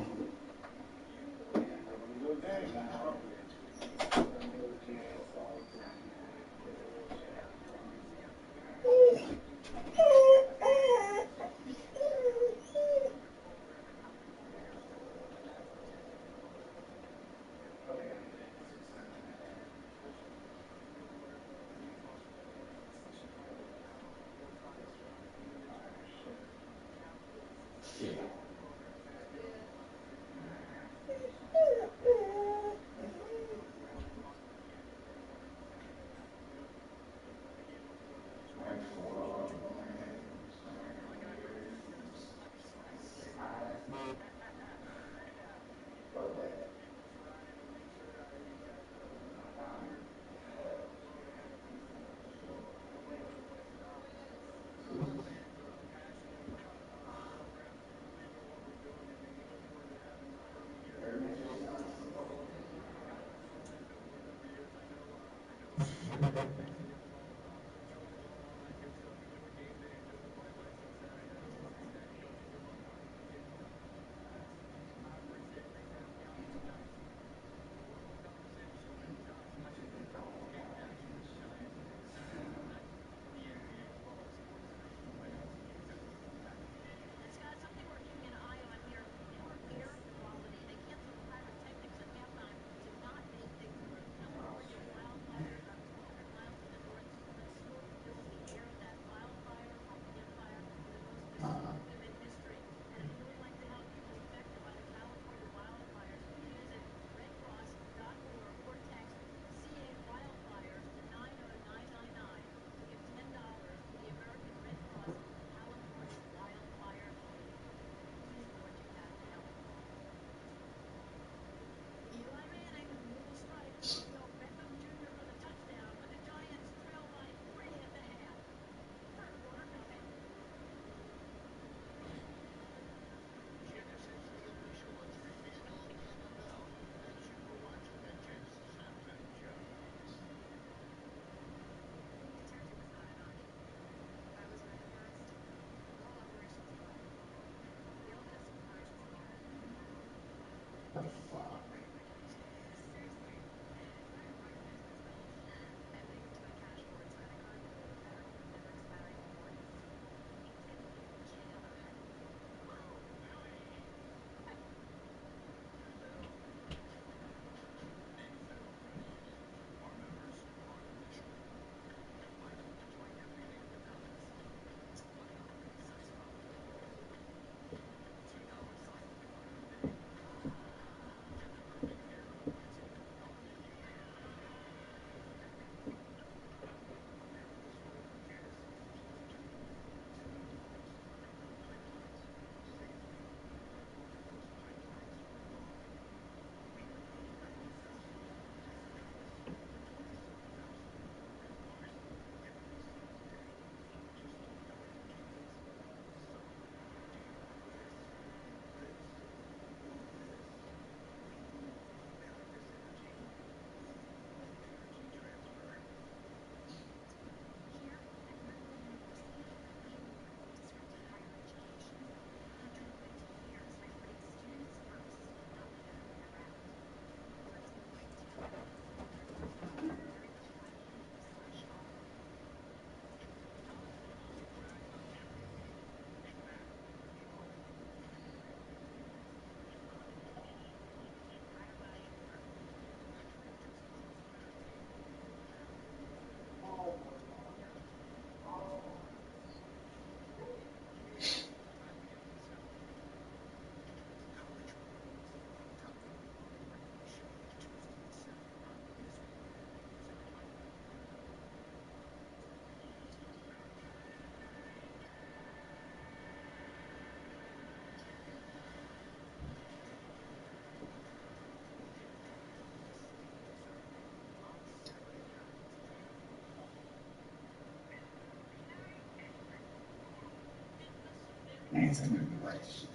It's gonna be like shit.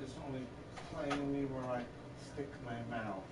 Just only playing me where I stick my mouth.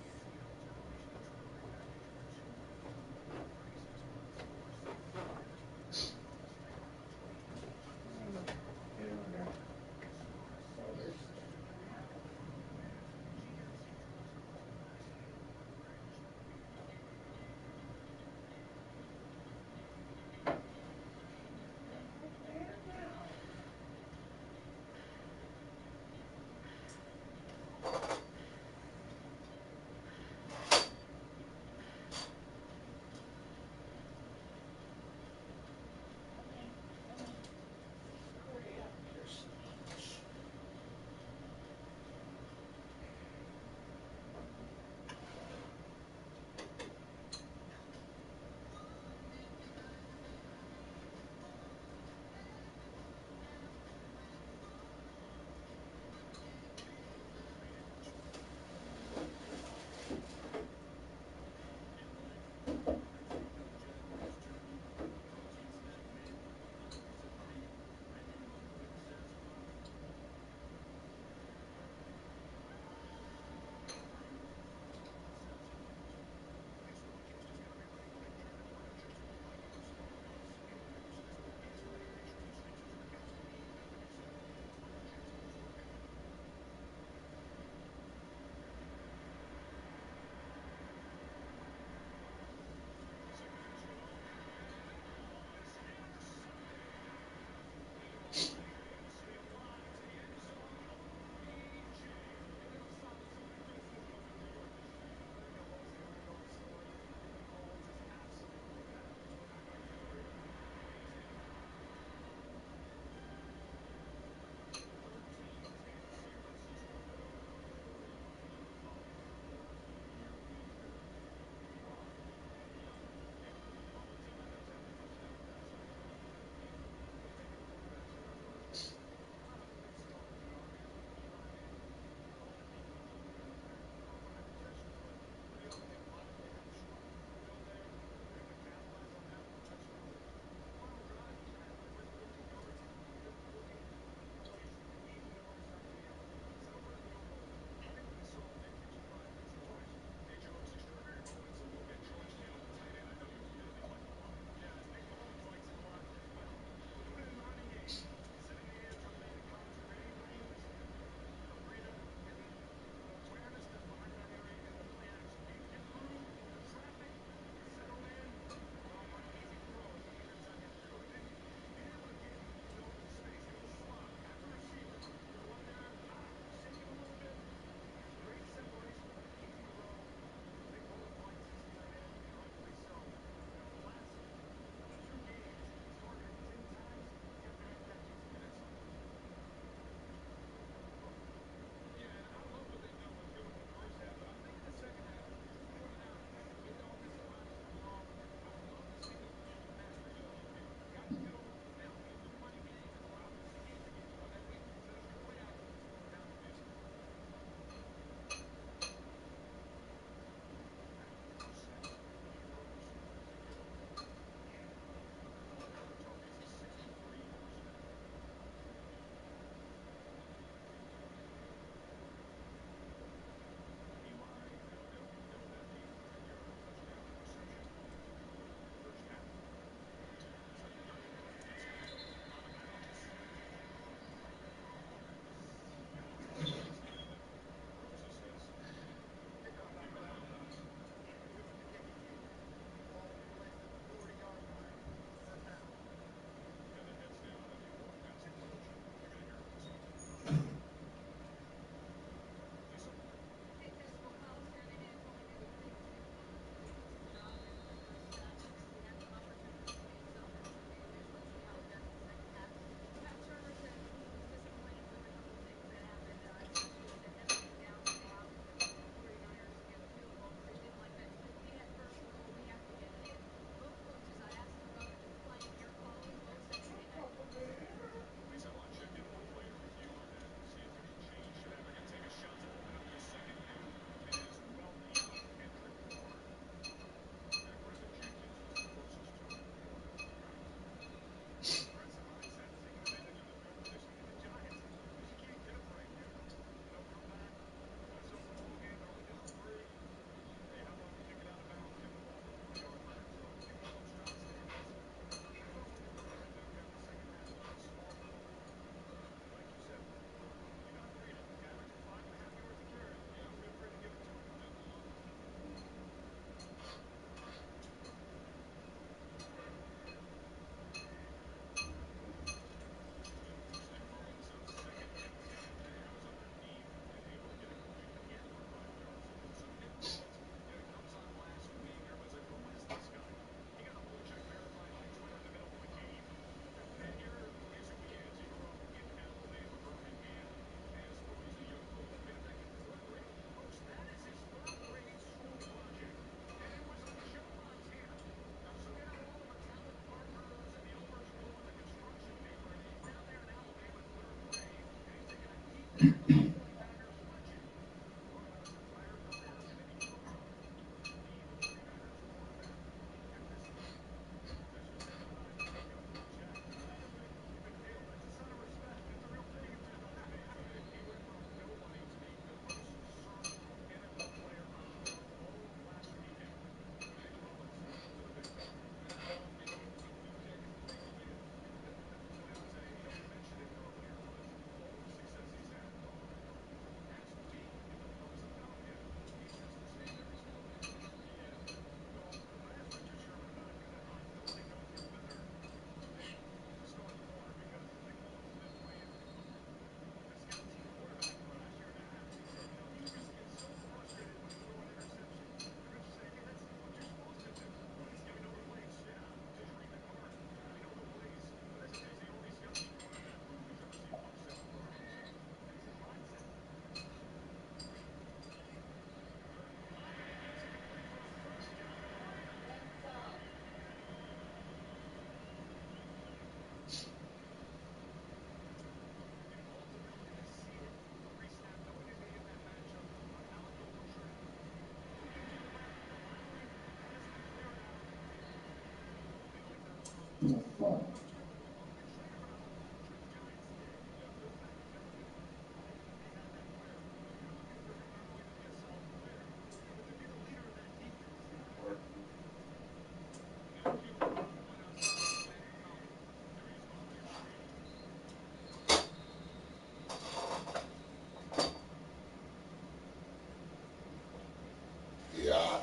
Yeah.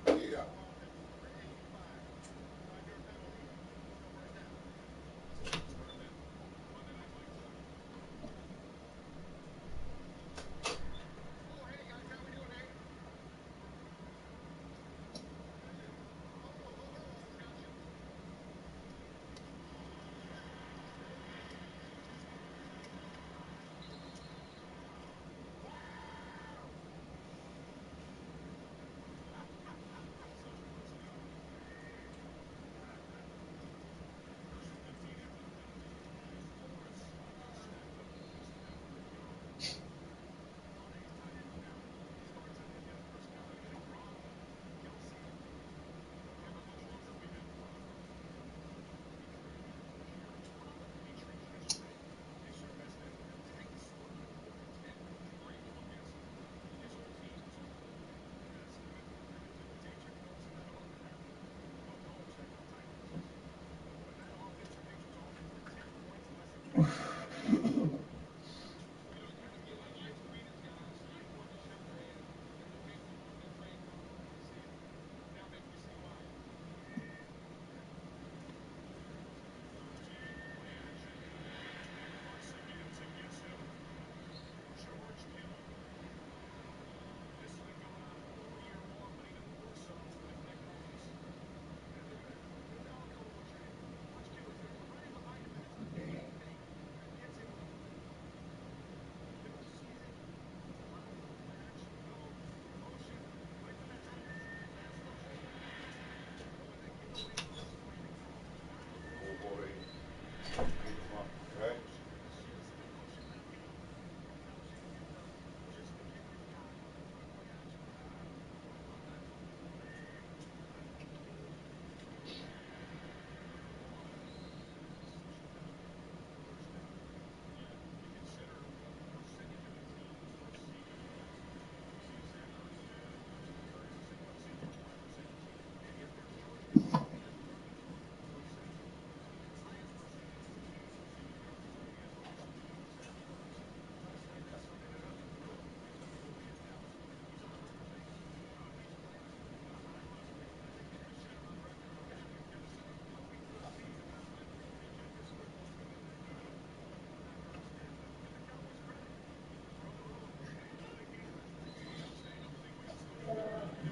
Yeah. Oh boy. Beat him up, okay?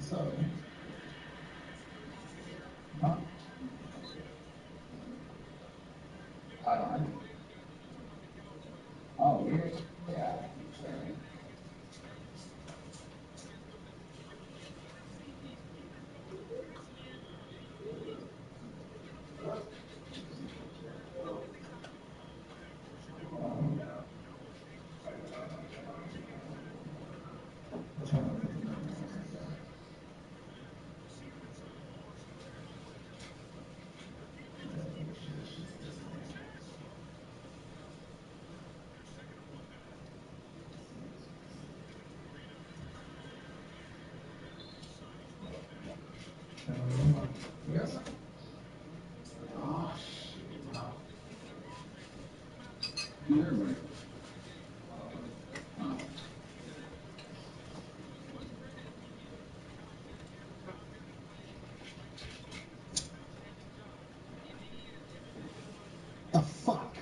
So, huh? I don't know. Oh, yeah. Yeah. Sorry. The fuck?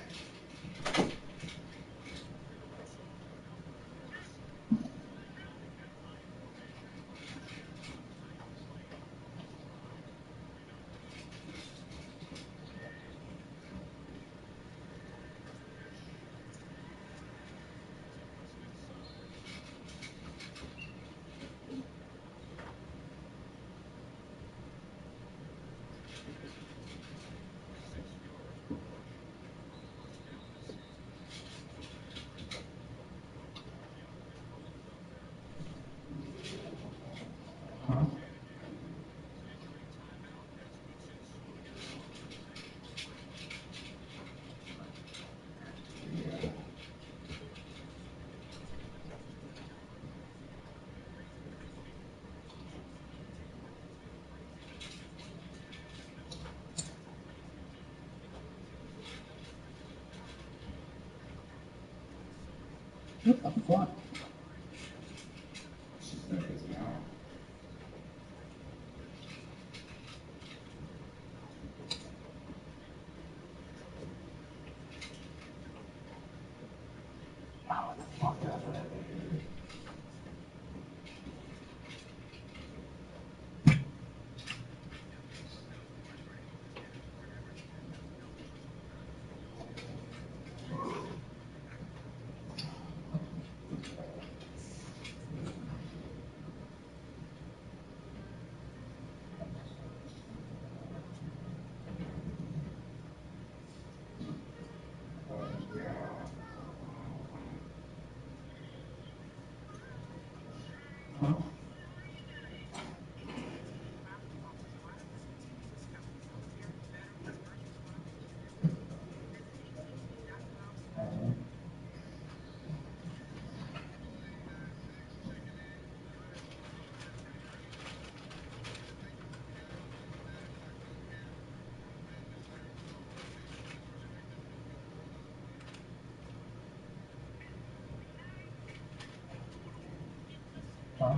Huh? What the fuck? Oh, what the fuck is that? Huh? Huh?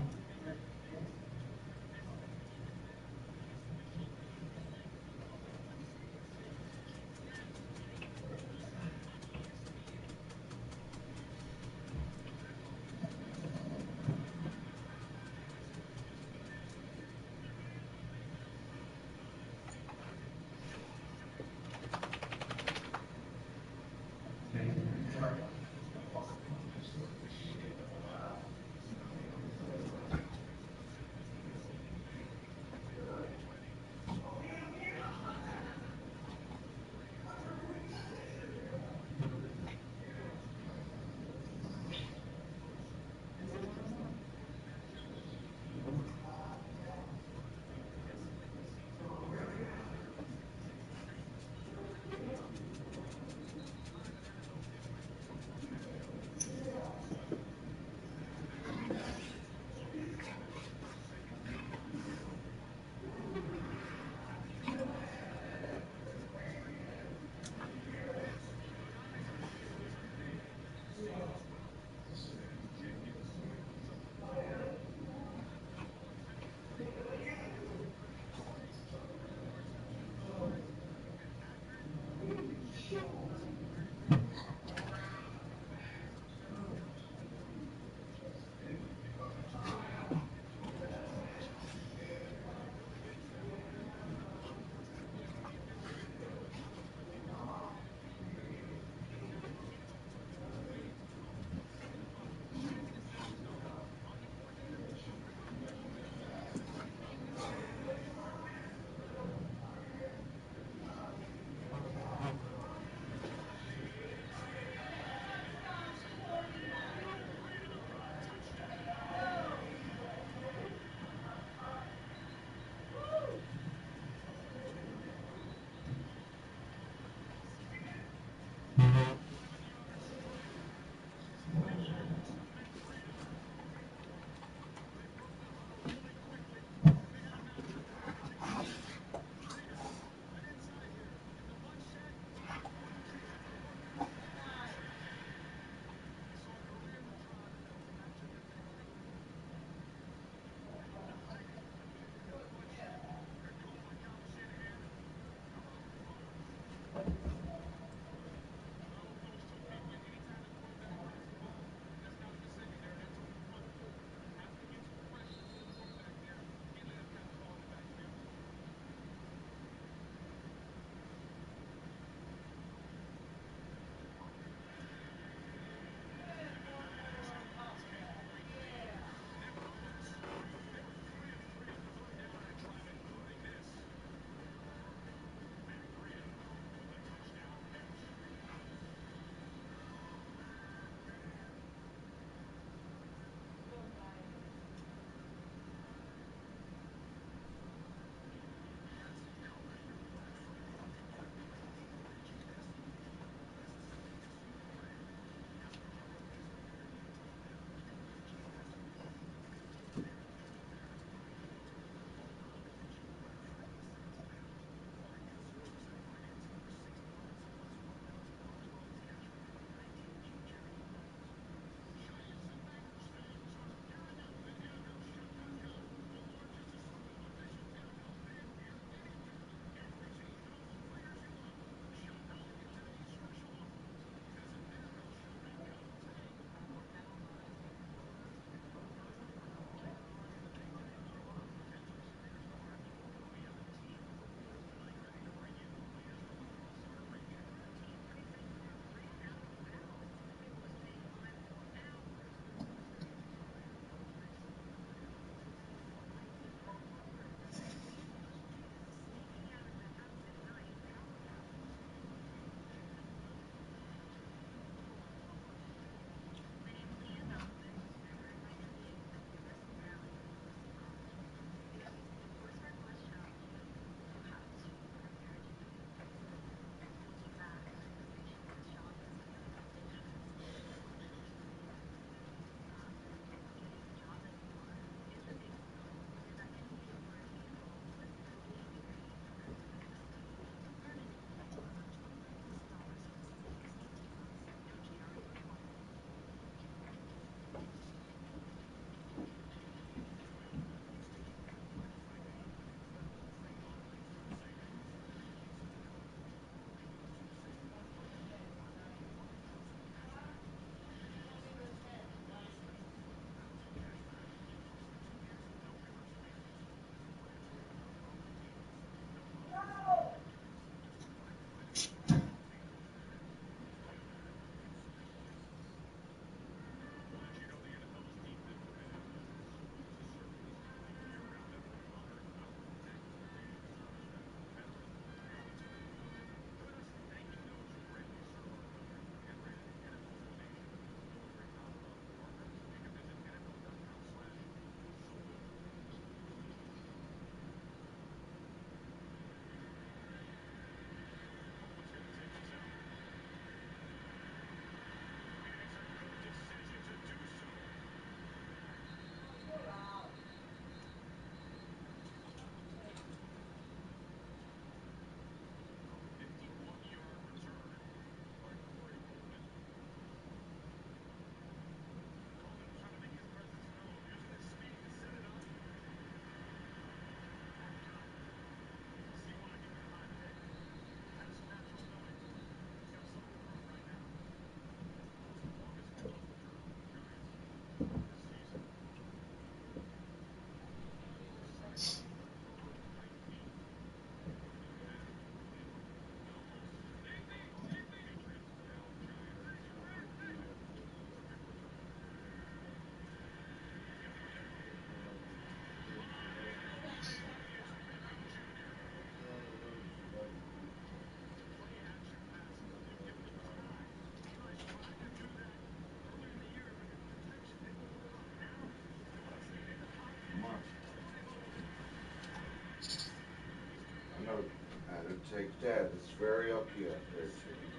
it takes that. It's very uppy up there, Chiggy.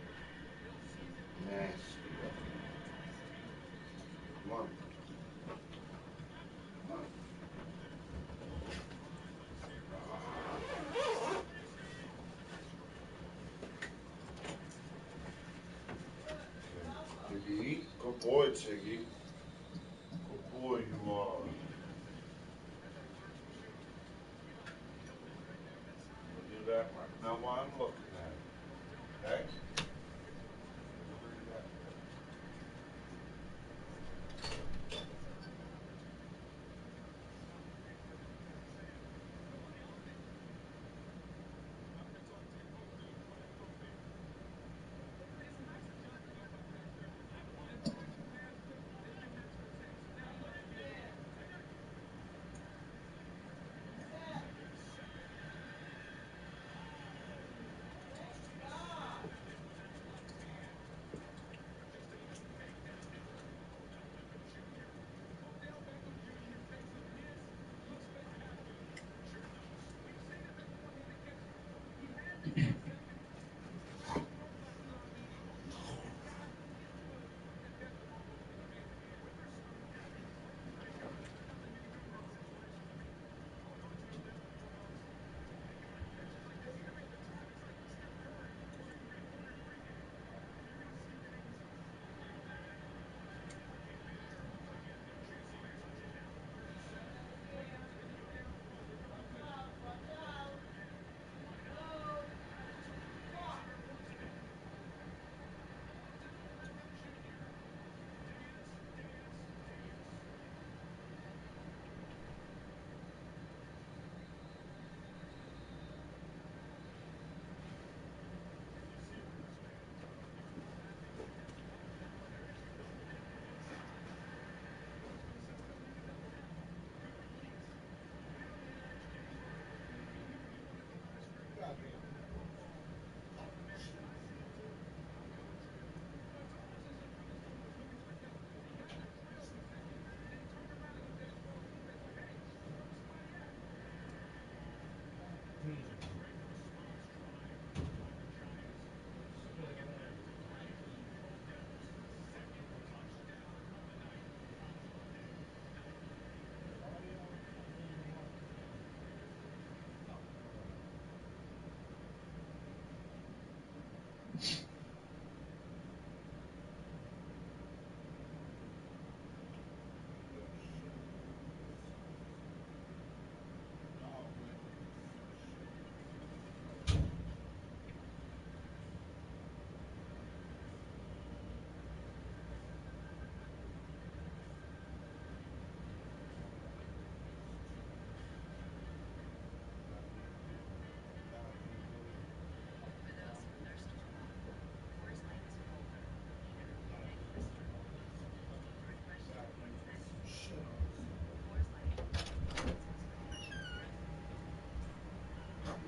Nasty uppy. Come on. Come on. Did you eat? Good boy, Tiggy. Good boy you are. We'll do that right now while I'm looking at it. Okay? We'll do that.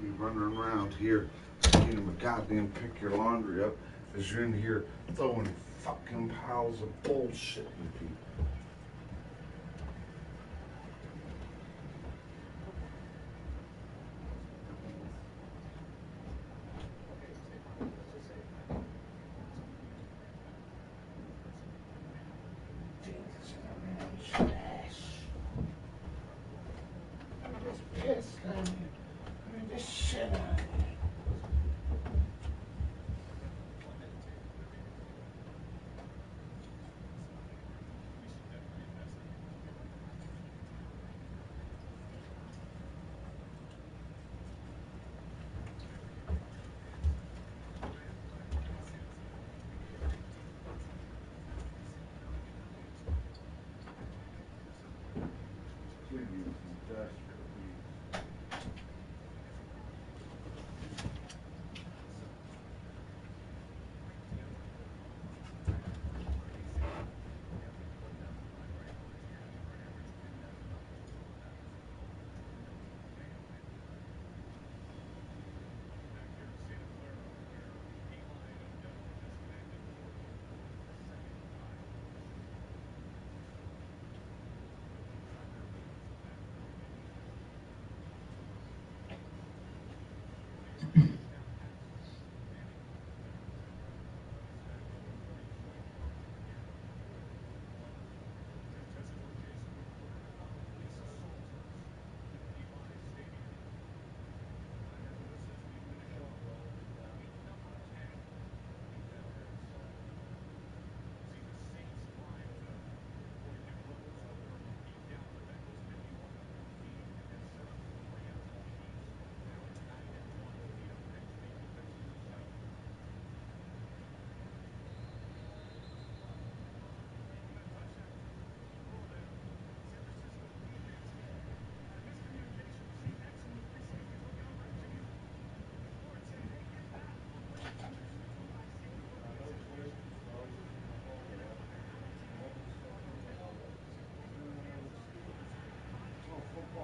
You running around here, getting him a goddamn pick your laundry up, as you're in here throwing fucking piles of bullshit in people.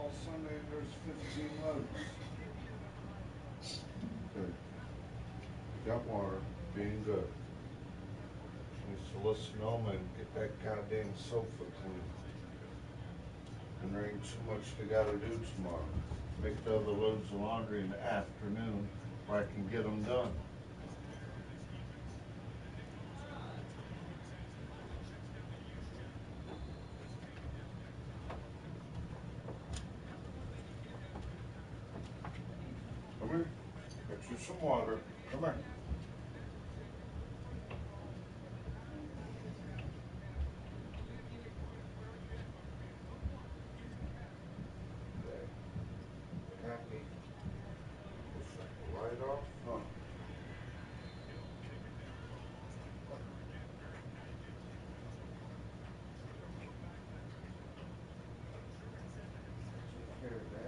All Sunday there's 15 loads. Good. Got water, being good. Needs to listen to them and get that goddamn sofa clean. And there ain't too much they gotta do tomorrow. Make the other loads of laundry in the afternoon where I can get them done. Come here. Get you some water. Come here. Happy. Shut the light off. Huh. Take care of that.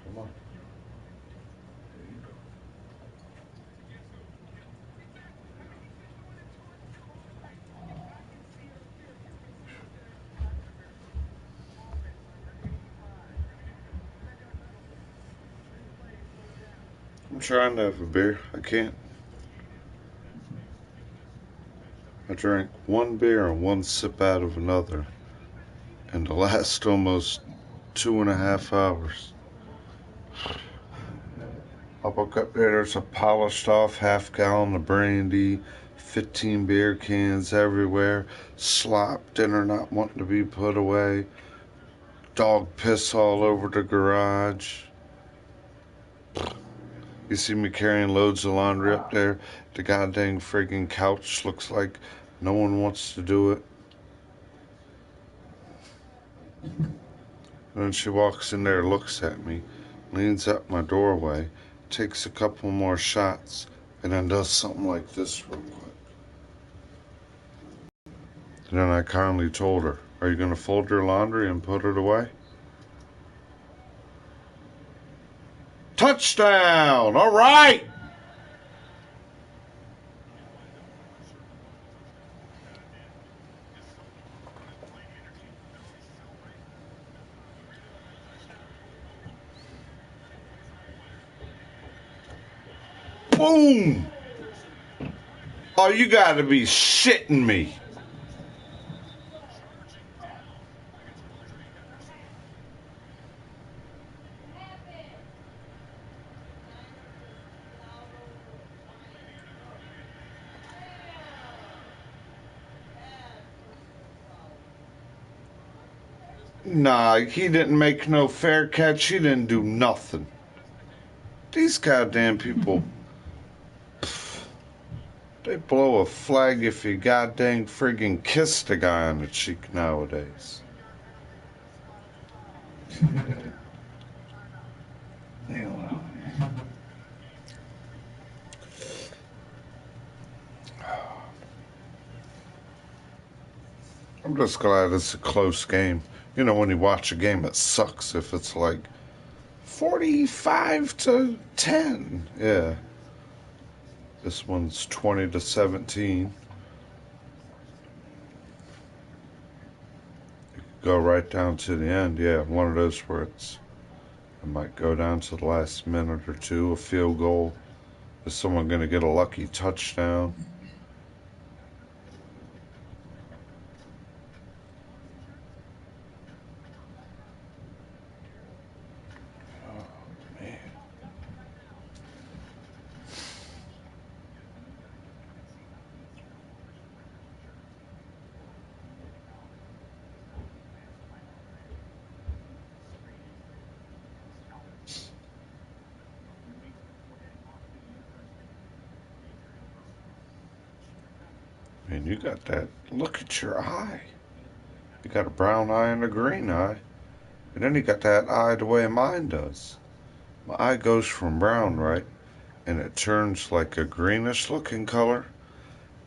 Come on. There you go. I'm trying to have a beer. I can't. I drank one beer and one sip out of another in the last almost 2.5 hours. I woke up there's a polished off half-gallon of brandy, 15 beer cans everywhere, slop dinner not wanting to be put away, dog piss all over the garage. You see me carrying loads of laundry up there. The goddamn friggin' couch looks like no one wants to do it. And then she walks in there, looks at me, leans up my doorway, takes a couple more shots, and then does something like this real quick. And then I kindly told her, "Are you going to fold your laundry and put it away?" Touchdown! All right! Boom! Oh, you gotta be shitting me. Nah, he didn't make no fair catch. He didn't do nothing. These goddamn people, they blow a flag if you goddamn friggin' kiss the guy on the cheek nowadays. I'm just glad it's a close game. You know, when you watch a game, it sucks if it's like 45-10. Yeah. This one's 20-17. It could go right down to the end. Yeah, one of those where it might go down to the last minute or two. A field goal. Is someone going to get a lucky touchdown? Man, you got that. Look at your eye. You got a brown eye and a green eye. And then you got that eye the way mine does. My eye goes from brown, right? And it turns like a greenish looking color.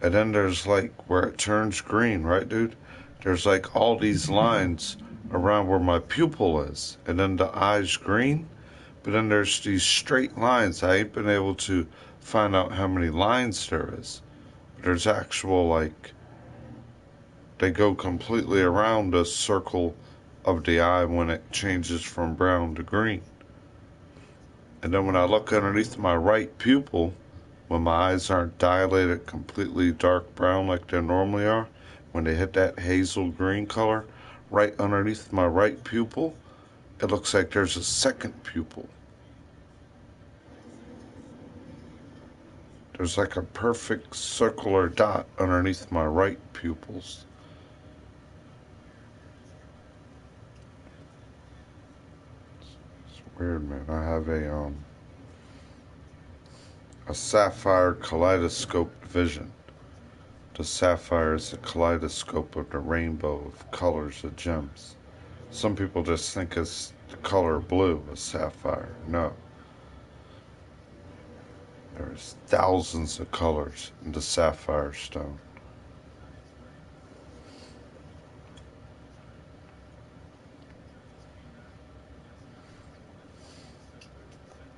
And then there's like where it turns green, right, dude? There's like all these lines around where my pupil is. And then the eye's green. But then there's these straight lines. I ain't been able to find out how many lines there is. But there's actual, like, they go completely around the circle of the eye when it changes from brown to green. And then when I look underneath my right pupil, when my eyes aren't dilated completely dark brown like they normally are, when they hit that hazel green color right underneath my right pupil, it looks like there's a second pupil. There's like a perfect circular dot underneath my right pupils. It's weird, man. I have a sapphire kaleidoscope vision. The sapphire is a kaleidoscope of the rainbow of colors of gems. Some people just think it's the color blue, a sapphire. No. There's thousands of colors in the sapphire stone.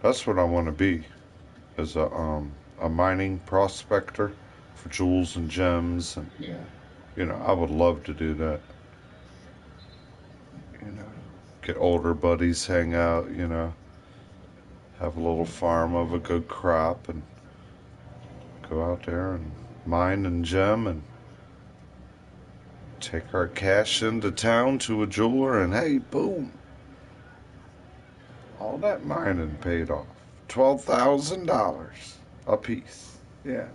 That's what I want to be, is a mining prospector for jewels and gems, and I would love to do that. Get older buddies, hang out, have a little farm of a good crop, and go out there and mine and gem, and take our cash into town to a jeweler, and hey, boom, all that mining paid off. $12,000 a piece. Yeah.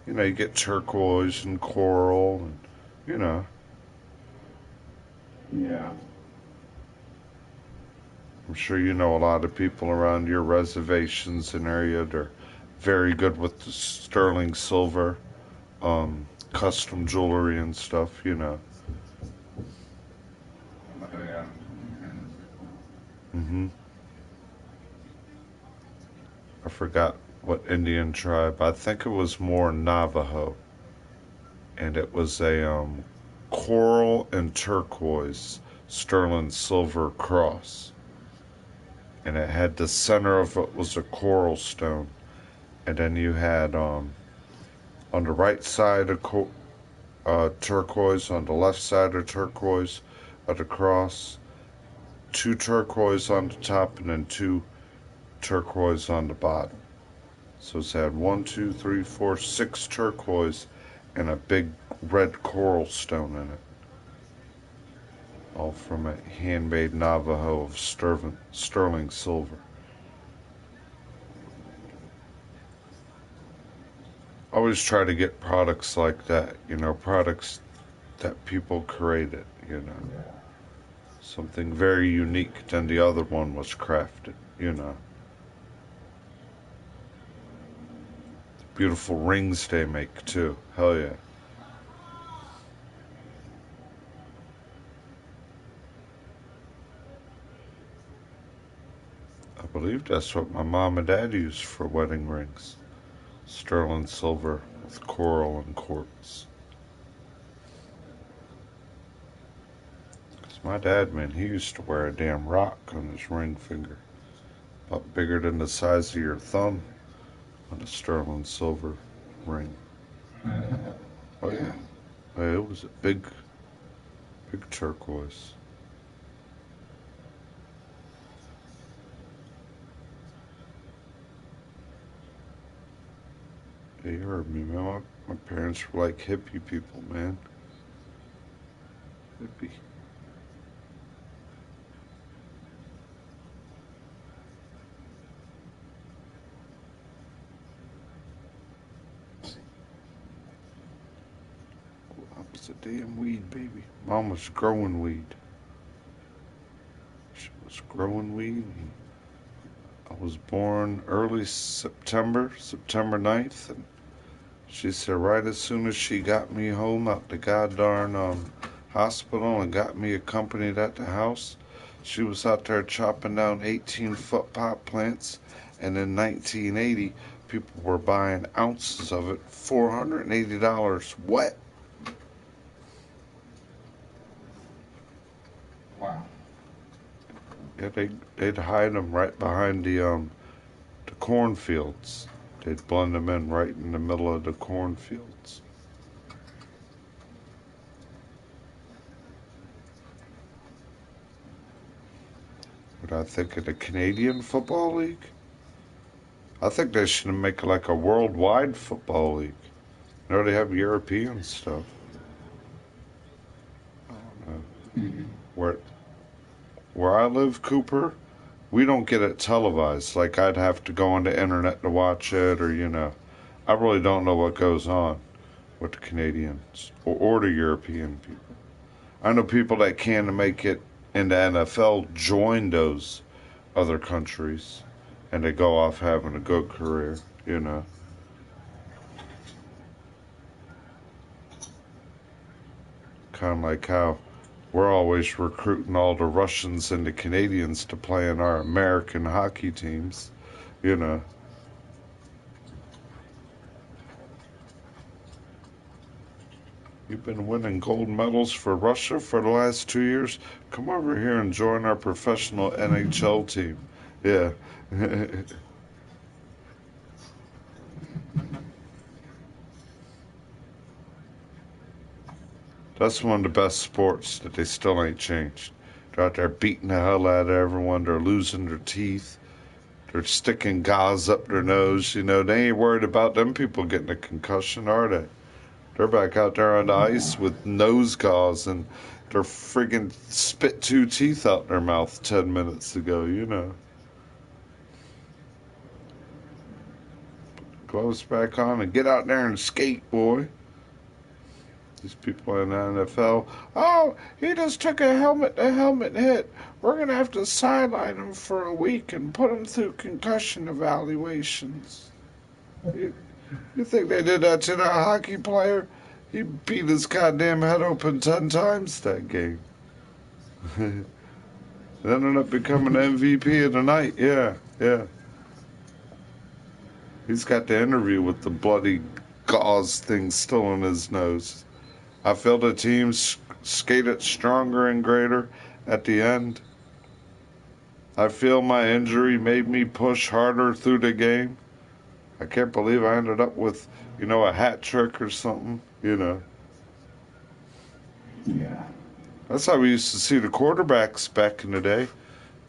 You get turquoise and coral, and, Yeah. I'm sure you know a lot of people around your reservations and area. They're very good with the sterling silver, custom jewelry and stuff. Yeah. I forgot what Indian tribe. I think it was more Navajo. And it was a coral and turquoise sterling silver cross. And it had the center of it was a coral stone. And then you had on the right side turquoise, on the left side of turquoise of the cross, two turquoise on the top, and then two turquoise on the bottom. So it's had 1, 2, 3, 4, 6 turquoise and a big red coral stone in it. All from a handmade Navajo of sterling silver. I always try to get products like that, products that people created. Something very unique than the other one was crafted. Beautiful rings they make too. Hell yeah. I believe that's what my mom and dad used for wedding rings. Sterling silver with coral and quartz. Because my dad, man, he used to wear a damn rock on his ring finger. About bigger than the size of your thumb on a sterling silver ring. Oh yeah. It was a big turquoise. Yeah, you heard me, man. My parents were like hippie people, man. Hippie. I was a damn weed baby. Mom was growing weed. She was growing weed. I was born early September 9th, and She said right as soon as she got me home out the goddamn hospital and got me accompanied at the house, she was out there chopping down 18-foot pot plants, and in 1980, people were buying ounces of it, $480 wet. Wow. Yeah, they'd hide them right behind the cornfields. They'd blend them in right in the middle of the cornfields. What I think of the Canadian Football League? I think they should make like a worldwide football league. You know, they have European stuff. I don't know. Mm-hmm. Where I live, Cooper, we don't get it televised. Like I'd have to go on the internet to watch it, or I really don't know what goes on with the Canadians or the European people. I know people that can make it in the NFL join those other countries, and they go off having a good career. Kind of like how we're always recruiting all the Russians and the Canadians to play in our American hockey teams, you know. You've been winning gold medals for Russia for the last 2 years. Come over here and join our professional NHL team. Yeah. That's one of the best sports that they still ain't changed. They're out there beating the hell out of everyone. They're losing their teeth. They're sticking gauze up their nose. They ain't worried about them people getting a concussion, are they? They're back out there on the ice with nose gauze, and they're friggin' spit 2 teeth out their mouth 10 minutes ago. Gloves back on and get out there and skate, boy. These people in the NFL, oh, he just took a helmet hit. We're going to have to sideline him for a week and put him through concussion evaluations. You think they did that to that hockey player? He beat his goddamn head open 10 times that game. It ended up becoming MVP of the night. Yeah. He's got the interview with the bloody gauze thing still in his nose. I feel the team skated stronger and greater at the end. I feel my injury made me push harder through the game. I can't believe I ended up with, a hat trick or something. Yeah. That's how we used to see the quarterbacks back in the day.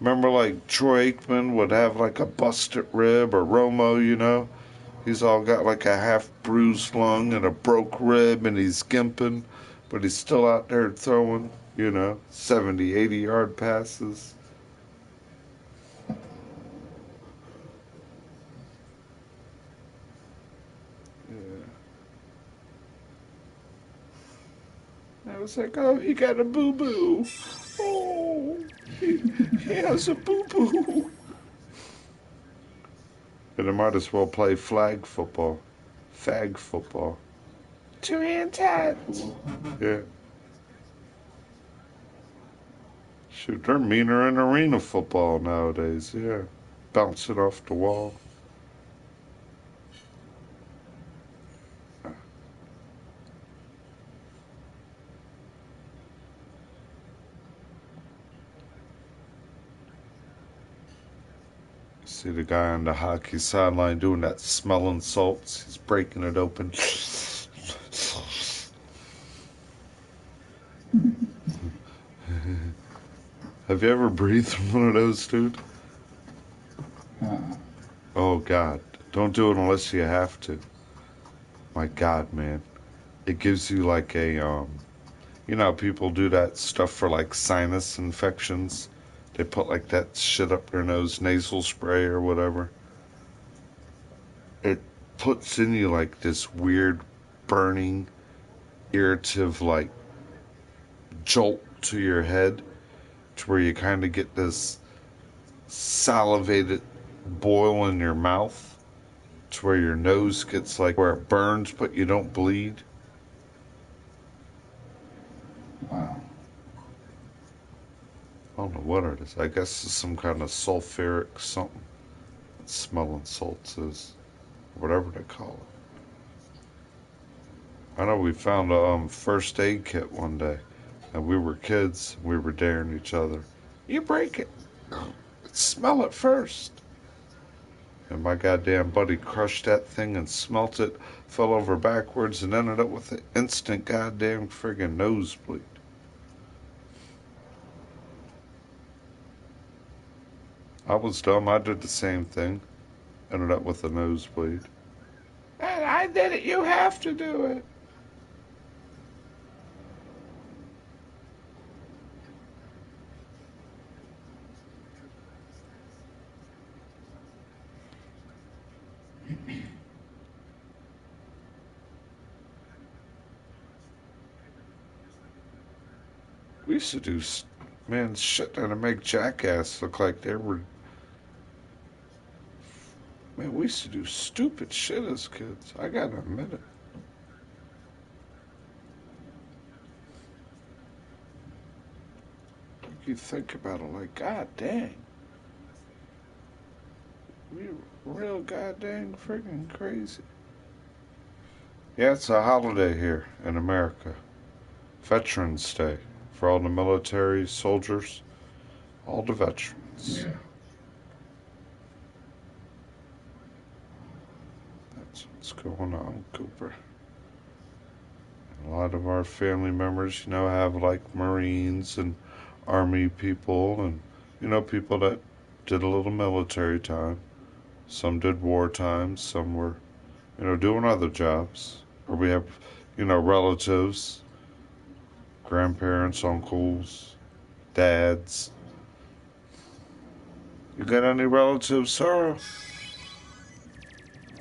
Remember, like, Troy Aikman would have, like, a busted rib, or Romo. He's all got, like, a half-bruised lung and a broke rib, and he's gimping, but he's still out there throwing, 70, 80-yard passes. I was like, oh, he got a boo-boo. Oh, he has a boo-boo. And I might as well play flag football. Fag football. 2-hand tats. Yeah. Shoot, they're meaner in arena football nowadays, yeah. Bouncing off the wall. See the guy on the hockey sideline doing that smelling salts. He's breaking it open. Have you ever breathed from one of those, dude? Oh, God. Don't do it unless you have to. My God, man. It gives you like a, people do that stuff for like sinus infections. They put like that shit up their nose, nasal spray or whatever. It puts in you like this weird, burning, irritative, like, jolt to your head, to where you kind of get this salivated boil in your mouth, to where your nose gets like where it burns but you don't bleed. Wow. I don't know what it is. I guess it's some kind of sulfuric something. Smelling salts is whatever they call it. I know we found a first aid kit one day, and we were kids. We were daring each other. You break it. Smell it first. And my goddamn buddy crushed that thing and smelt it, fell over backwards, and ended up with an instant goddamn friggin' nosebleed. I was dumb. I did the same thing. Ended up with a nosebleed. And I did it. You have to do it. We used to do, man, shit that'd make Jackass look like they were. Man, we used to do stupid shit as kids. I gotta admit it. You think about it like, god dang. We real goddamn freaking crazy. Yeah, it's a holiday here in America. Veterans Day. For all the military soldiers, all the veterans. Yeah. That's what's going on, Cooper. A lot of our family members, have like Marines and Army people and, people that did a little military time. Some did war time. Some were, doing other jobs. Or we have, relatives, grandparents, uncles, dads. You got any relatives, Sarah?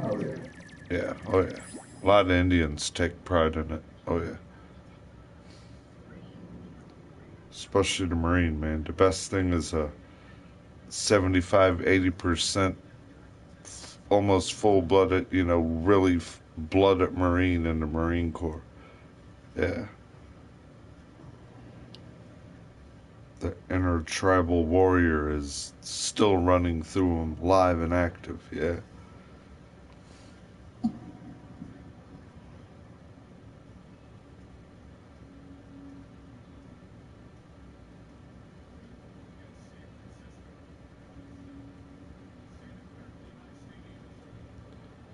Oh, yeah. Yeah, oh yeah. A lot of Indians take pride in it. Oh yeah. Especially the Marine, man. The best thing is a 75-80% almost full-blooded, really blooded Marine in the Marine Corps. Yeah. The inner tribal warrior is still running through them, live and active, yeah.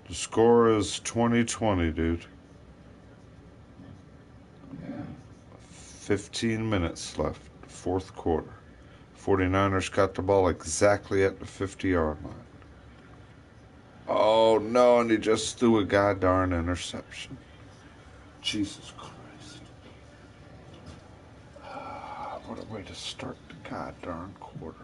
The score is 20-20, dude. Yeah. 15 minutes left, fourth quarter. 49ers got the ball exactly at the 50-yard line. Oh, no, and he just threw a goddamn interception. Jesus Christ. What a way to start the goddamn quarter.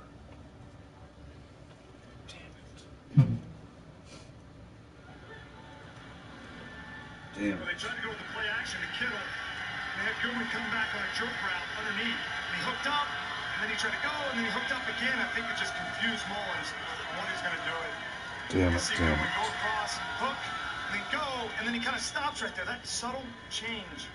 Damn Well, they tried to go with the play action to Kittle. They had Goodwin come back on a jerk route underneath. And he hooked up, and then he tried to go, and then he hooked up again. I think it just confused Mullins on what he's going to do. Damn it, see damn Goodwin it. go across, hook, and then go, and then he kind of stops right there. That subtle change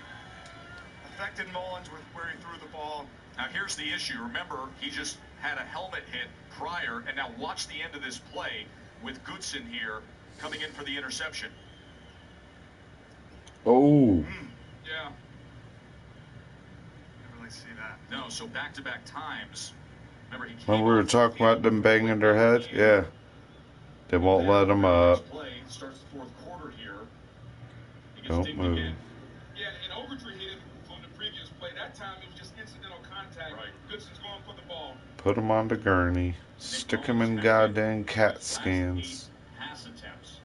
affected Mullins with where he threw the ball. Now here's the issue. Remember, he just had a helmet hit prior, and now watch the end of this play with Goodson here coming in for the interception. Oh. Yeah. Didn't really see that. No, so back-to-back times. Remember, he When we were talking about them banging their head, yeah. They won't let them up. Play starts the fourth quarter here. Don't move. Yeah, and Ogletree hit him on the previous play. That time it was just incidental contact. Right. Goodson's going for the ball. Put him on the gurney. Stick him in goddamn CAT scans.